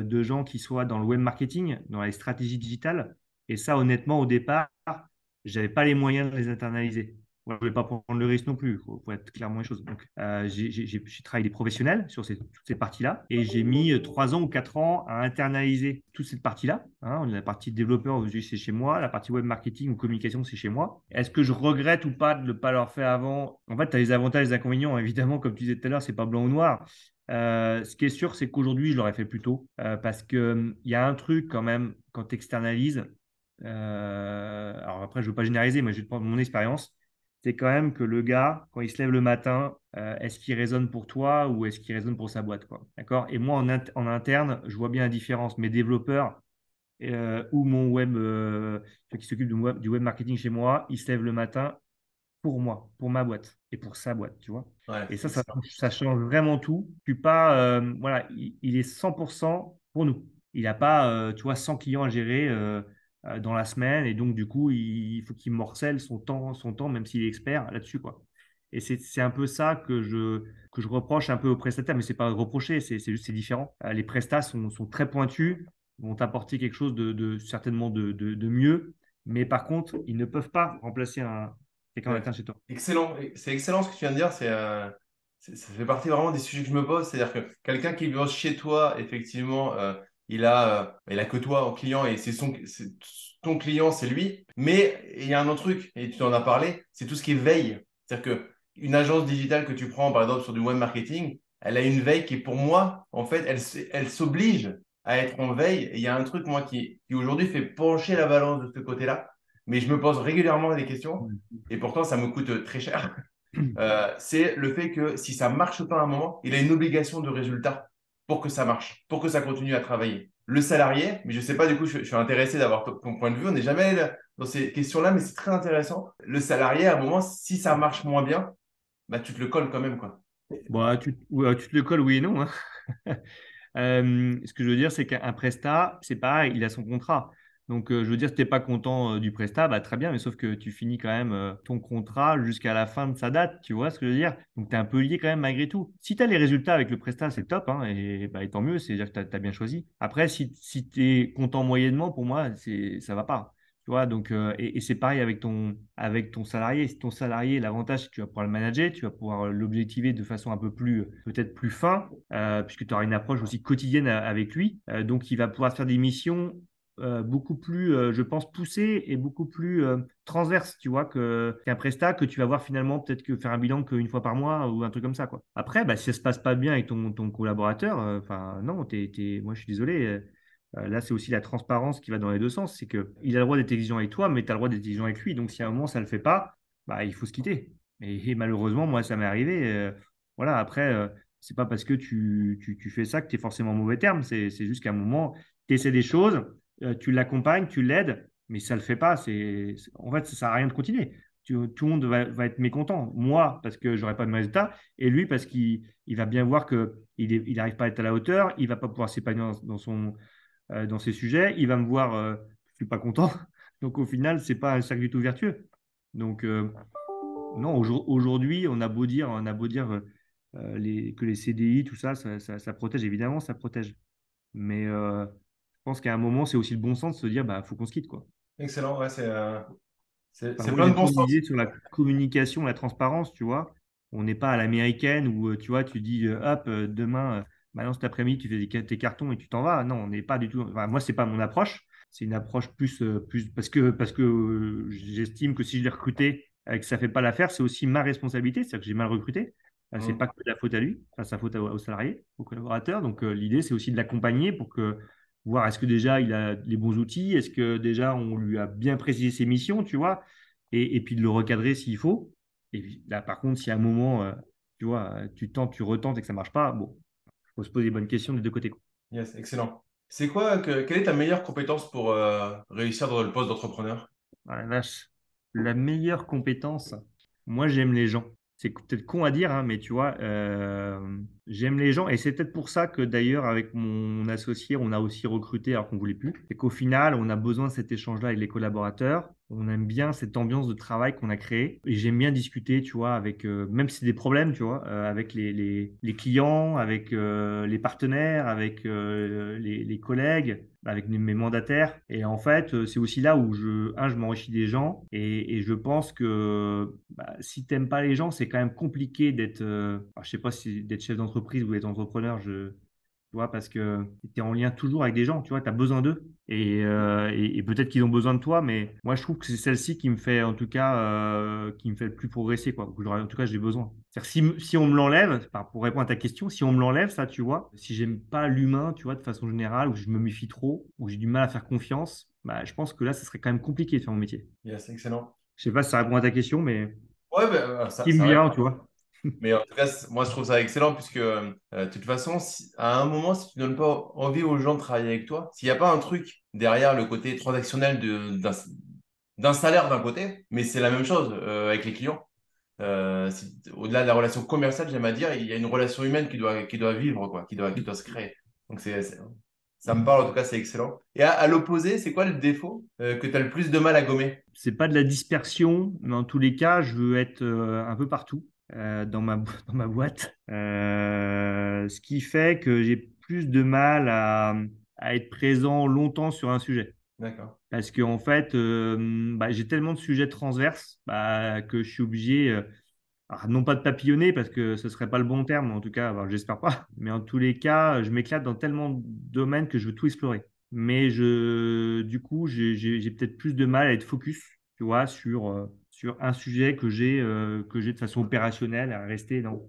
de gens qui soient dans le web marketing, dans les stratégies digitales. Et ça, honnêtement, au départ, je n'avais pas les moyens de les internaliser. je ne vais pas prendre le risque non plus, faut être clairement les choses. Donc, j'ai travaillé des professionnels sur toutes ces parties-là et j'ai mis 3 ans ou 4 ans à internaliser toute cette partie-là. Hein. La partie développeur, aujourd'hui, c'est chez moi. La partie web marketing ou communication, c'est chez moi. Est-ce que je regrette ou pas de ne pas l'avoir fait avant? En fait, tu as les avantages et les inconvénients. Évidemment, comme tu disais tout à l'heure, c'est pas blanc ou noir. Ce qui est sûr, c'est qu'aujourd'hui, je l'aurais fait plus tôt parce qu'il y a un truc quand même quand tu externalises. Alors après, je ne veux pas généraliser, mais je vais te prendre mon expérience. C'est quand même que le gars, quand il se lève le matin, est-ce qu'il résonne pour toi ou est-ce qu'il résonne pour sa boîte, quoi. D'accord? Et moi, en interne, je vois bien la différence. Mes développeurs ou mon web, ceux qui s'occupent du web marketing chez moi, ils se lèvent le matin pour moi, pour ma boîte et pour sa boîte, tu vois. Ouais, Et excellent. ça change vraiment tout. Je suis pas, voilà, il est 100% pour nous. Il n'a pas, tu vois, 100 clients à gérer dans la semaine et donc du coup, il faut qu'il morcelle son temps, même s'il est expert là-dessus, quoi. Et c'est un peu ça que je reproche un peu aux prestataires, mais c'est pas reprocher, c'est juste c'est différent. Les prestats sont très pointus, vont apporter quelque chose certainement de mieux, mais par contre, ils ne peuvent pas remplacer quelqu'un en Ouais. interne chez toi. Excellent. C'est excellent ce que tu viens de dire. Ça fait partie vraiment des sujets que je me pose. C'est-à-dire que quelqu'un qui bosse chez toi, effectivement, il a que toi en client et c'est ton client, c'est lui. Mais il y a un autre truc, et tu en as parlé, c'est tout ce qui est veille. C'est-à-dire qu'une agence digitale que tu prends, par exemple, sur du web marketing, elle a une veille qui, pour moi, en fait, elle s'oblige à être en veille. Et il y a un truc, moi, qui aujourd'hui fait pencher la balance de ce côté-là. Mais je me pose régulièrement des questions et pourtant ça me coûte très cher. C'est le fait que si ça marche pas à un moment, il a une obligation de résultat pour que ça marche, pour que ça continue à travailler. Le salarié, mais je sais pas, du coup, je suis intéressé d'avoir ton point de vue. On n'est jamais dans ces questions-là, mais c'est très intéressant. Le salarié, à un moment, si ça marche moins bien, bah, tu te le colles quand même, quoi. Bon, tu te le colles, oui et non, hein. Ce que je veux dire, c'est qu'un prestat, c'est pareil, il a son contrat. Donc, je veux dire, si tu n'es pas content du prestat, bah, très bien, mais sauf que tu finis quand même ton contrat jusqu'à la fin de sa date, tu vois ce que je veux dire? Donc, tu es un peu lié quand même malgré tout. Si tu as les résultats avec le prestat, c'est top, hein, et tant mieux, c'est-à-dire que tu as bien choisi. Après, si tu es content moyennement, pour moi, ça ne va pas. Tu vois, donc, et c'est pareil avec ton salarié. Si ton salarié, l'avantage, c'est que tu vas pouvoir le manager, tu vas pouvoir l'objectiver de façon un peu plus, peut-être plus fin, puisque tu auras une approche aussi quotidienne avec lui. Donc, il va pouvoir faire des missions beaucoup plus, je pense, poussées et beaucoup plus transverses, tu vois, qu'un prestat que tu vas voir finalement peut-être que faire un bilan qu'une fois par mois ou un truc comme ça, quoi. Après, bah, si ça se passe pas bien avec ton collaborateur, enfin, non, moi, je suis désolé. Là, c'est aussi la transparence qui va dans les deux sens. C'est qu'il a le droit d'être exigeant avec toi, mais tu as le droit d'être exigeant avec lui. Donc, si à un moment, ça ne le fait pas, bah, il faut se quitter. Et malheureusement, moi, ça m'est arrivé. Voilà, après, c'est pas parce que tu fais ça que tu es forcément en mauvais terme. C'est juste qu'à un moment, tu essaies des choses, tu l'accompagnes, tu l'aides, mais ça ne le fait pas. En fait, ça ne sert à rien de continuer. Tout le monde va être mécontent. Moi, parce que j'aurai pas de résultat, et lui, parce qu'il va bien voir qu'il n'arrive pas à être à la hauteur, il va pas pouvoir s'épanouir dans ces sujets, il va me voir, je suis pas content. Donc au final, c'est pas un cercle du tout vertueux. Donc non, aujourd'hui, on a beau dire que les CDI, tout ça, ça protège, évidemment, ça protège. Mais je pense qu'à un moment, c'est aussi le bon sens de se dire, bah, faut qu'on se quitte, quoi. Excellent, ouais, Enfin, c'est moi, plein de j'ai bon toujours sens. misé sur la communication, la transparence, tu vois. On n'est pas à l'américaine où, tu vois, tu dis, hop, demain, maintenant cet après-midi, tu fais tes cartons et tu t'en vas. Non, on n'est pas du tout. Enfin, moi, c'est pas mon approche. C'est une approche plus parce que j'estime que si je l'ai recruté et que ça fait pas l'affaire, c'est aussi ma responsabilité. C'est-à-dire que j'ai mal recruté. C'est Mm. pas que de la faute à lui, enfin, c'est la faute aux salariés, aux collaborateurs. Donc, l'idée, c'est aussi de l'accompagner pour que voir est-ce que déjà il a les bons outils, est-ce que déjà on lui a bien précisé ses missions, tu vois, et puis de le recadrer s'il faut. Et puis, là, par contre, si à un moment, tu vois, tu tentes, tu retentes et que ça marche pas, bon, il faut se poser les bonnes questions des deux côtés, quoi. Yes, excellent. Quelle est ta meilleure compétence pour réussir dans le poste d'entrepreneur? Ah la vache. La meilleure compétence, moi j'aime les gens. C'est peut-être con à dire, hein, mais tu vois, j'aime les gens et c'est peut-être pour ça que d'ailleurs avec mon associé, on a aussi recruté alors qu'on voulait plus. C'est qu'au final, on a besoin de cet échange-là avec les collaborateurs. On aime bien cette ambiance de travail qu'on a créée. Et j'aime bien discuter, tu vois, avec, même si c'est des problèmes, tu vois, avec les clients, avec les partenaires, avec les collègues, avec mes mandataires. Et en fait, c'est aussi là où je m'enrichis des gens. Et je pense que bah, si tu n'aimes pas les gens, c'est quand même compliqué d'être, alors, je sais pas si d'être chef d'entreprise ou d'être entrepreneur, tu vois, parce que tu es en lien toujours avec des gens, tu vois, tu as besoin d'eux. Et peut-être qu'ils ont besoin de toi, mais moi, je trouve que c'est celle-ci qui me fait, en tout cas, qui me fait le plus progresser, quoi. En tout cas, j'ai besoin. C'est-à-dire, si on me l'enlève, enfin, pour répondre à ta question, si on me l'enlève, ça, tu vois, si j'aime pas l'humain, tu vois, de façon générale, ou je me méfie trop, ou j'ai du mal à faire confiance, bah, je pense que là, ce serait quand même compliqué de faire mon métier. Yes, excellent. Je sais pas si ça répond à ta question, mais Ouais, ben, qui me ça vient, répond. tu vois. Mais en tout cas, moi, je trouve ça excellent puisque, de toute façon, à un moment, si tu ne donnes pas envie aux gens de travailler avec toi, s'il n'y a pas un truc derrière le côté transactionnel d'un salaire d'un côté, mais c'est la même chose avec les clients. Au-delà de la relation commerciale, j'aime à dire, il y a une relation humaine qui doit vivre, quoi, qui doit se créer. Donc, ça me parle, en tout cas, c'est excellent. Et à l'opposé, c'est quoi le défaut que tu as le plus de mal à gommer? C'est pas de la dispersion, mais en tous les cas, je veux être un peu partout dans dans ma boîte. Ce qui fait que j'ai plus de mal à être présent longtemps sur un sujet. D'accord. Parce qu'en fait, bah, j'ai tellement de sujets transverses bah, que je suis obligé, alors, non pas de papillonner, parce que ce serait pas le bon terme, en tout cas, alors, j'espère pas. Mais en tous les cas, je m'éclate dans tellement de domaines que je veux tout explorer. Mais du coup, j'ai peut-être plus de mal à être focus, tu vois, sur un sujet que j'ai de façon opérationnelle, à rester dans.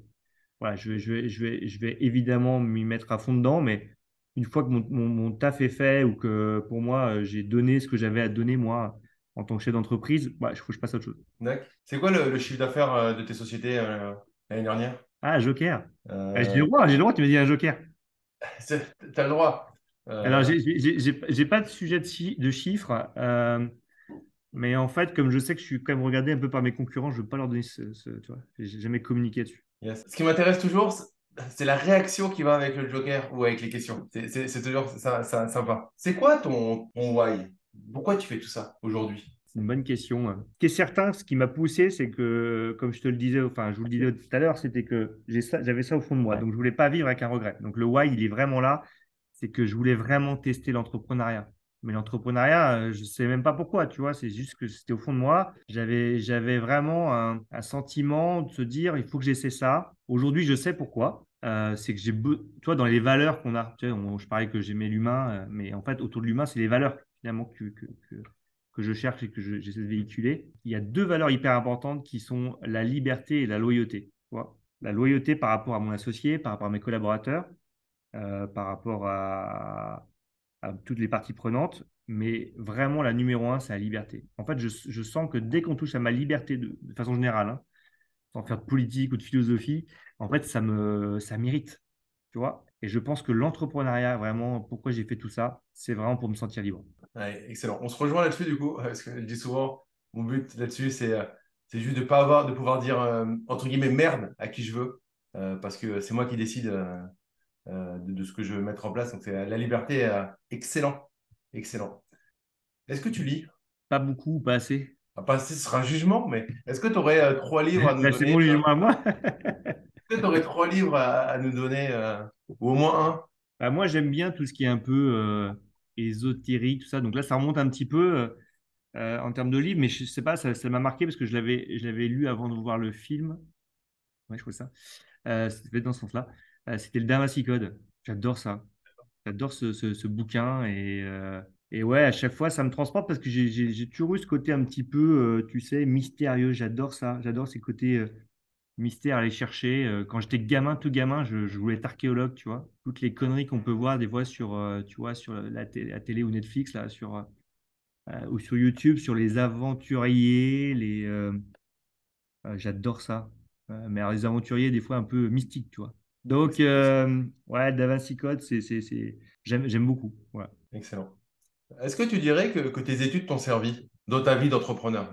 Voilà, je vais évidemment m'y mettre à fond dedans, mais une fois que mon taf est fait ou que pour moi, j'ai donné ce que j'avais à donner, moi, en tant que chef d'entreprise, bah, il faut que je passe à autre chose. D'accord. C'est quoi le chiffre d'affaires de tes sociétés l'année dernière? Ah, Joker. Ah, Euh, j'ai le droit, tu m'as dit un Joker. T'as le droit. Alors, Euh, j'ai pas de sujet de chiffres, mais en fait, comme je sais que je suis quand même regardé un peu par mes concurrents, je veux pas leur donner tu vois, j'ai jamais communiqué dessus. yes. Ce qui m'intéresse toujours, c'est la réaction qui va avec le Joker ou avec les questions. C'est toujours sympa. C'est quoi ton why? Pourquoi tu fais tout ça aujourd'hui? C'est une bonne question. Ce qui est certain, ce qui m'a poussé, c'est que, comme je te le disais, enfin, je vous le disais tout à l'heure, c'était que j'avais ça au fond de moi. Donc, je voulais pas vivre avec un regret. Donc, le why, il est vraiment là. C'est que je voulais vraiment tester l'entrepreneuriat. Mais l'entrepreneuriat, je sais même pas pourquoi, tu vois. C'est juste que c'était au fond de moi. J'avais vraiment un sentiment de se dire, il faut que j'essaie ça. Aujourd'hui, je sais pourquoi. C'est que tu vois, dans les valeurs qu'on a, tu sais, je parlais que j'aimais l'humain, mais en fait, autour de l'humain, c'est les valeurs finalement que je cherche et que j'essaie de véhiculer. Il y a deux valeurs hyper importantes qui sont la liberté et la loyauté. Tu vois. La loyauté par rapport à mon associé, par rapport à mes collaborateurs, par rapport à toutes les parties prenantes, mais vraiment la numéro un, c'est la liberté. En fait, je sens que dès qu'on touche à ma liberté de façon générale, hein, sans faire de politique ou de philosophie, en fait, ça m'irrite, tu vois. Et je pense que l'entrepreneuriat, vraiment, pourquoi j'ai fait tout ça, c'est vraiment pour me sentir libre. Ouais, excellent. On se rejoint là-dessus du coup, parce que je dis souvent, mon but là-dessus, c'est juste de pouvoir dire entre guillemets merde à qui je veux, parce que c'est moi qui décide de ce que je veux mettre en place. Donc c'est la liberté, excellent, excellent. Est-ce que tu lis? Pas beaucoup, pas assez. Enfin, ce sera un jugement, mais est-ce que tu aurais trois livres à nous Là, c'est donner? mon jugement à moi. Est-ce que tu aurais trois livres à nous donner, ou au moins un? Bah, moi, j'aime bien tout ce qui est un peu ésotérique, tout ça. Donc là, ça remonte un petit peu en termes de livre, mais je sais pas, ça m'a marqué parce que je l'avais lu avant de voir le film. Ouais, je crois ça. C'était dans ce sens-là. C'était le Da Vinci Code. J'adore ça. J'adore ce bouquin et ouais, à chaque fois, ça me transporte parce que j'ai toujours eu ce côté un petit peu, tu sais, mystérieux. J'adore ça. J'adore ces côtés mystère, aller chercher. Quand j'étais gamin, tout gamin, je voulais être archéologue, tu vois. Toutes les conneries qu'on peut voir des fois sur, tu vois, sur la télé ou Netflix, là, ou sur YouTube, sur les aventuriers, j'adore ça. Mais alors, les aventuriers, des fois, un peu mystiques, tu vois. Donc, ouais, Da Vinci Code, j'aime beaucoup. Voilà. Excellent. Est-ce que tu dirais que tes études t'ont servi dans ta vie d'entrepreneur?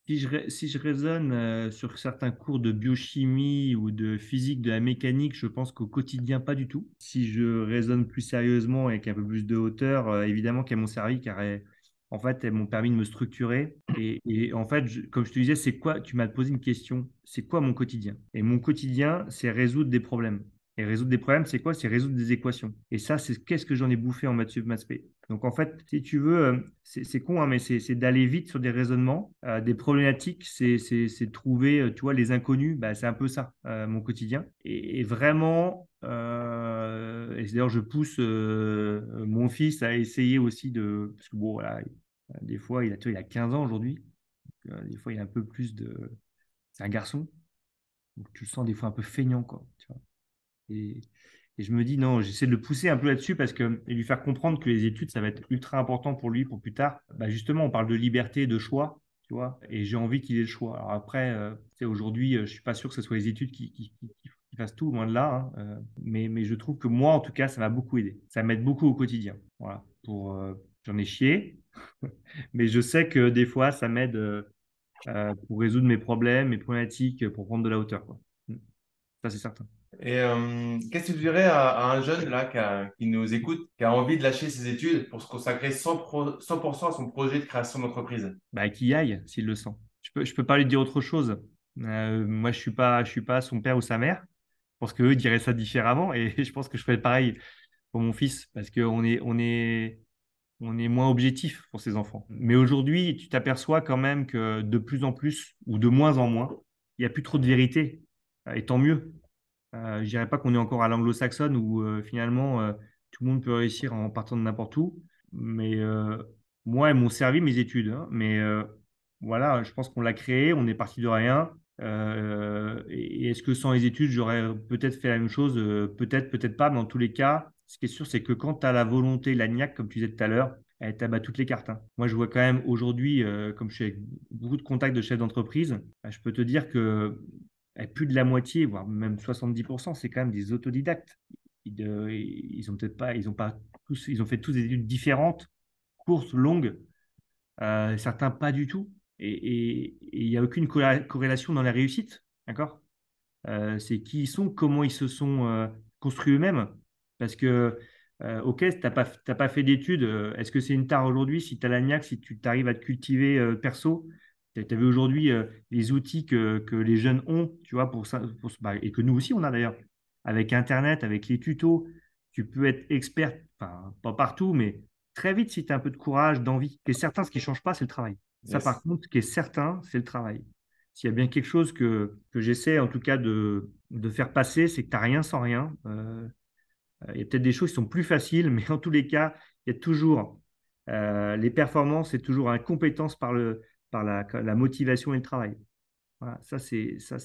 Si je raisonne sur certains cours de biochimie ou de physique, de la mécanique, je pense qu'au quotidien, pas du tout. Si je raisonne plus sérieusement et avec un peu plus de hauteur, évidemment qu'elles m'ont servi car en fait, elles m'ont permis de me structurer. Et en fait, comme je te disais, c'est quoi, tu m'as posé une question, c'est quoi mon quotidien? Et mon quotidien, c'est résoudre des problèmes. Et résoudre des problèmes, c'est quoi? C'est résoudre des équations. Et ça, c'est qu'est-ce que j'en ai bouffé en maths sup, maths spé. Donc en fait, si tu veux, c'est con, hein, mais c'est d'aller vite sur des raisonnements, des problématiques, c'est de trouver, tu vois, les inconnus. Bah, c'est un peu ça, mon quotidien. Et vraiment, et d'ailleurs, je pousse mon fils à essayer aussi de, parce que bon, voilà, des fois, tu vois, il a 15 ans aujourd'hui. Des fois, il a un peu plus de, c'est un garçon. Donc tu le sens des fois un peu feignant, quoi. Tu vois. Et, et je me dis, non, j'essaie de le pousser un peu là-dessus parce que, et lui faire comprendre que les études, ça va être ultra important pour lui, pour plus tard. Bah, justement, on parle de liberté, de choix, tu vois, et j'ai envie qu'il ait le choix. Alors après, tu sais, aujourd'hui, je suis pas sûr que ce soit les études qui fassent tout, loin de là, hein. Mais je trouve que moi, en tout cas, ça m'a beaucoup aidé. Ça m'aide beaucoup au quotidien. Voilà. J'en ai chié, mais je sais que des fois, ça m'aide pour résoudre mes problèmes, mes problématiques, pour prendre de la hauteur, quoi. Ça, c'est certain. Et qu'est-ce que tu dirais à un jeune là qui nous écoute, qui a envie de lâcher ses études pour se consacrer 100% à son projet de création d'entreprise? Bah, qu'il y aille s'il le sent. Je peux pas lui dire autre chose. Moi, je suis pas son père ou sa mère. Je pense qu'eux diraient ça différemment et je pense que je ferais pareil pour mon fils parce on est moins objectif pour ses enfants. Mais aujourd'hui, tu t'aperçois quand même que de plus en plus ou de moins en moins, il n'y a plus trop de vérité. Et tant mieux. Je dirais pas qu'on est encore à l'anglo-saxonne où finalement tout le monde peut réussir en partant de n'importe où. Mais moi, elles m'ont servi mes études, hein. Mais voilà, je pense qu'on l'a créé, on est parti de rien. Et est-ce que sans les études, j'aurais peut-être fait la même chose? Peut-être, peut-être pas. Mais en tous les cas, ce qui est sûr, c'est que quand tu as la volonté, la niaque, comme tu disais tout à l'heure, elle t'abat toutes les cartes, hein. Moi, je vois quand même aujourd'hui, comme je suis avec beaucoup de contacts de chefs d'entreprise, bah, je peux te dire que plus de la moitié, voire même 70%, c'est quand même des autodidactes. Ils ont peut-être pas, ils ont pas tous, ils ont fait tous des études différentes, courtes, longues, certains pas du tout. Et il n'y a aucune corrélation dans la réussite, d'accord? C'est qui ils sont, comment ils se sont construits eux-mêmes. Parce que, ok, tu t'as pas fait d'études, est-ce que c'est une tare aujourd'hui si tu as la niaque, si tu arrives à te cultiver perso? Tu as vu aujourd'hui les outils que les jeunes ont, tu vois, pour ça, bah, et que nous aussi on a d'ailleurs. Avec Internet, avec les tutos, tu peux être expert, enfin, pas partout, mais très vite si tu as un peu de courage, d'envie. Et certain, ce qui ne change pas, c'est le travail. Ça, par Yes. contre, ce qui est certain, c'est le travail. S'il y a bien quelque chose que j'essaie en tout cas de faire passer, c'est que tu n'as rien sans rien. Il y a peut-être des choses qui sont plus faciles, mais en tous les cas, il y a toujours les performances, c'est toujours une compétence par la motivation et le travail. Voilà, ça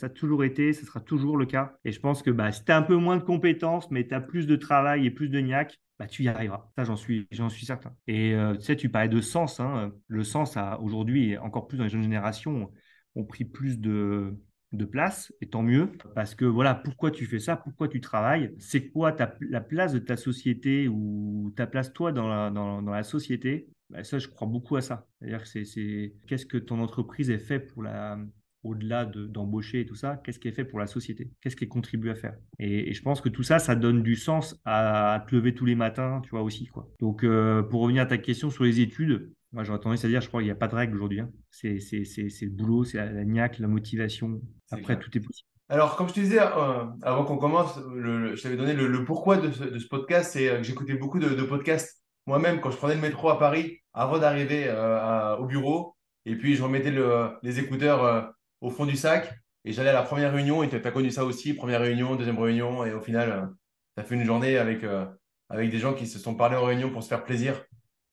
a toujours été, ça sera toujours le cas. Et je pense que bah, si tu as un peu moins de compétences, mais tu as plus de travail et plus de niaque, bah, tu y arriveras. Ça, j'en suis certain. Et tu sais, tu parlais de sens, hein. Le sens, aujourd'hui, et encore plus dans les jeunes générations, ont pris plus de place, et tant mieux. Parce que voilà, pourquoi tu fais ça? Pourquoi tu travailles? C'est quoi la place de ta société ou ta place, toi, dans la société? Bah, ça, je crois beaucoup à ça. C'est-à-dire que qu'est-ce que ton entreprise est fait pour au-delà d'embaucher et tout ça, qu'est-ce qui est fait pour la société? Qu'est-ce qui contribue à faire? Et je pense que tout ça, ça donne du sens à te lever tous les matins, tu vois, aussi, quoi. Donc, pour revenir à ta question sur les études, moi, j'aurais tendance à dire, je crois qu'il n'y a pas de règle aujourd'hui, hein. C'est le boulot, c'est la niaque, la motivation. C'est Après, clair. tout est possible. Alors, comme je te disais, avant qu'on commence, je t'avais donné le pourquoi de ce podcast, c'est que j'écoutais beaucoup de podcasts moi-même quand je prenais le métro à Paris avant d'arriver au bureau. Et puis, je remettais les écouteurs au fond du sac et j'allais à la première réunion. Et tu as connu ça aussi, première réunion, deuxième réunion. Et au final, tu as fait une journée avec des gens qui se sont parlé en réunion pour se faire plaisir.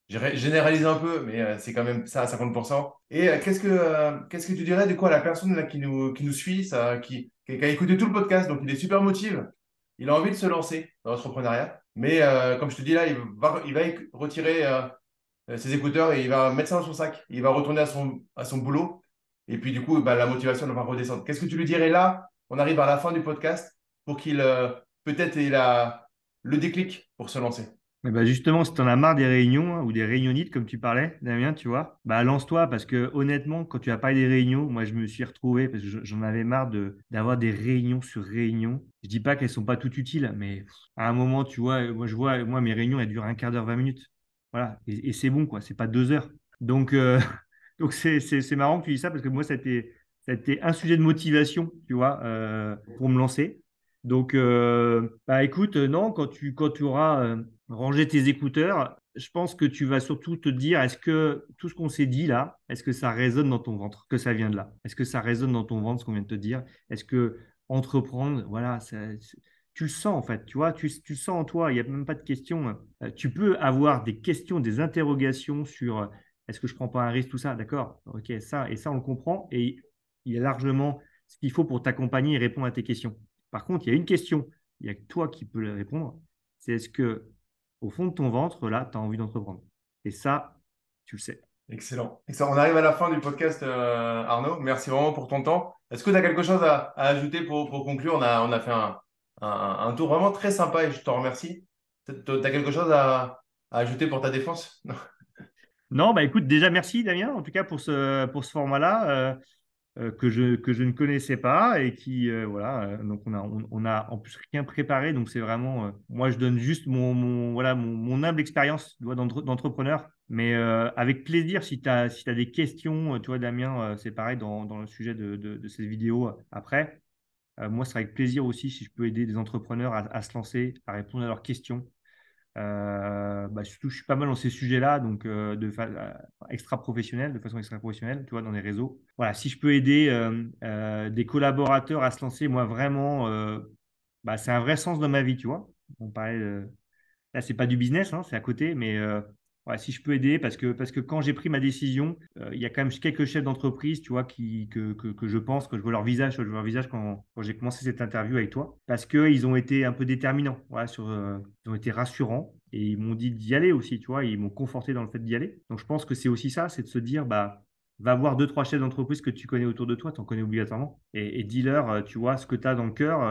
Je généralise un peu, mais c'est quand même ça à 50%. Et qu'est-ce que tu dirais de quoi la personne là, qui nous suit, qui a écouté tout le podcast, donc il est super motivé, il a envie de se lancer dans l'entrepreneuriat, mais comme je te dis là, il va retirer ses écouteurs et il va mettre ça dans son sac, il va retourner à son boulot, et puis du coup, bah, la motivation elle va redescendre. Qu'est-ce que tu lui dirais là? On arrive à la fin du podcast pour qu'il peut-être ait le déclic pour se lancer. Mais bah justement, si tu en as marre des réunions hein, ou des réunionites, comme tu parlais, Damien, tu vois, bah lance-toi parce que honnêtement, quand tu as parlé des réunions, moi je me suis retrouvé parce que j'en avais marre d'avoir des réunions sur réunions. Je dis pas qu'elles sont pas toutes utiles, mais à un moment, tu vois, moi je vois, moi mes réunions elles durent un quart d'heure, 20 minutes. Voilà, et c'est bon quoi, c'est pas 2 heures. Donc, donc c'est marrant que tu dis ça parce que moi, ça a été un sujet de motivation, tu vois, pour me lancer. Donc, bah, écoute, non, quand tu auras rangé tes écouteurs, je pense que tu vas surtout te dire, est-ce que tout ce qu'on s'est dit là, est-ce que ça résonne dans ton ventre, que ça vient de là? Est-ce que ça résonne dans ton ventre, ce qu'on vient de te dire? Est-ce que entreprendre, voilà, tu le sens en fait, tu vois, tu le sens en toi, il n'y a même pas de question. Tu peux avoir des questions, des interrogations sur est-ce que je prends pas un risque, tout ça, d'accord, ok, ça, et ça, on le comprend, et il y a largement ce qu'il faut pour t'accompagner et répondre à tes questions. Par contre, il y a une question, il n'y a que toi qui peux le répondre, c'est est-ce que au fond de ton ventre, là, tu as envie d'entreprendre? Et ça, tu le sais. Excellent. Excellent. On arrive à la fin du podcast, Arnaud. Merci vraiment pour ton temps. Est-ce que tu as quelque chose à ajouter pour conclure? On a fait un tour vraiment très sympa et je te remercie. Tu as quelque chose à ajouter pour ta défense? Non. Non, bah écoute, déjà merci Damien, en tout cas pour ce format-là. Que je ne connaissais pas et qui, voilà, donc on a en plus rien préparé, donc c'est vraiment, moi je donne juste voilà, mon humble expérience tu vois, d'entrepreneur, mais avec plaisir si tu as, si t'as des questions, tu vois Damien, c'est pareil dans le sujet de cette vidéo après. Moi, c'est avec plaisir aussi si je peux aider des entrepreneurs à se lancer, à répondre à leurs questions. Bah, surtout, je suis pas mal dans ces sujets-là, donc extra professionnel, de façon extra professionnelle, tu vois, dans les réseaux. Voilà, si je peux aider des collaborateurs à se lancer, moi vraiment, bah, c'est un vrai sens dans ma vie, tu vois. On parlait, là, c'est pas du business, hein, c'est à côté, mais ouais, si je peux aider, parce que quand j'ai pris ma décision, il y a quand même quelques chefs d'entreprise, tu vois, que je pense, que je vois leur visage, quand j'ai commencé cette interview avec toi, parce qu'ils ont été un peu déterminants, voilà, ils ont été rassurants et ils m'ont dit d'y aller aussi, tu vois, ils m'ont conforté dans le fait d'y aller. Donc je pense que c'est aussi ça, c'est de se dire, bah, va voir deux, trois chefs d'entreprise que tu connais autour de toi, tu en connais obligatoirement, et dis-leur, tu vois, ce que tu as dans le cœur,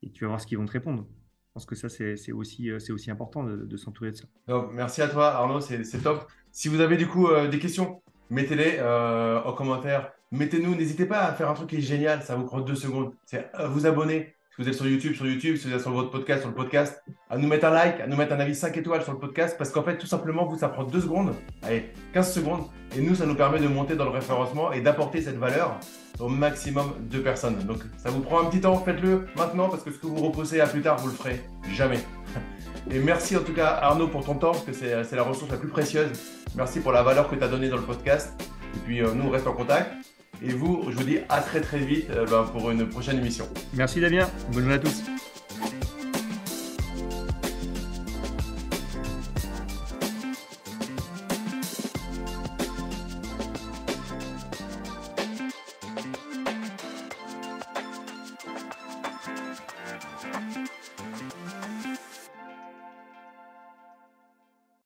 et tu vas voir ce qu'ils vont te répondre. Je pense que ça, c'est aussi important de s'entourer de ça. Donc, merci à toi, Arnaud, c'est top. Si vous avez du coup des questions, mettez-les en commentaire. Mettez-nous, n'hésitez pas à faire un truc qui est génial, ça vous prend 2 secondes. C'est vous abonner. Si vous êtes sur YouTube, si vous êtes sur votre podcast, sur le podcast, à nous mettre un like, à nous mettre un avis 5 étoiles sur le podcast, parce qu'en fait, tout simplement, vous, ça prend 2 secondes, allez, 15 secondes, et nous, ça nous permet de monter dans le référencement et d'apporter cette valeur au maximum de personnes. Donc, ça vous prend un petit temps, faites-le maintenant, parce que ce que vous reposez à plus tard, vous le ferez jamais. Et merci en tout cas Arnaud pour ton temps, parce que c'est la ressource la plus précieuse. Merci pour la valeur que tu as donnée dans le podcast. Et puis nous, on reste en contact. Et vous, je vous dis à très très vite pour une prochaine émission. Merci Damien, bonne journée à tous.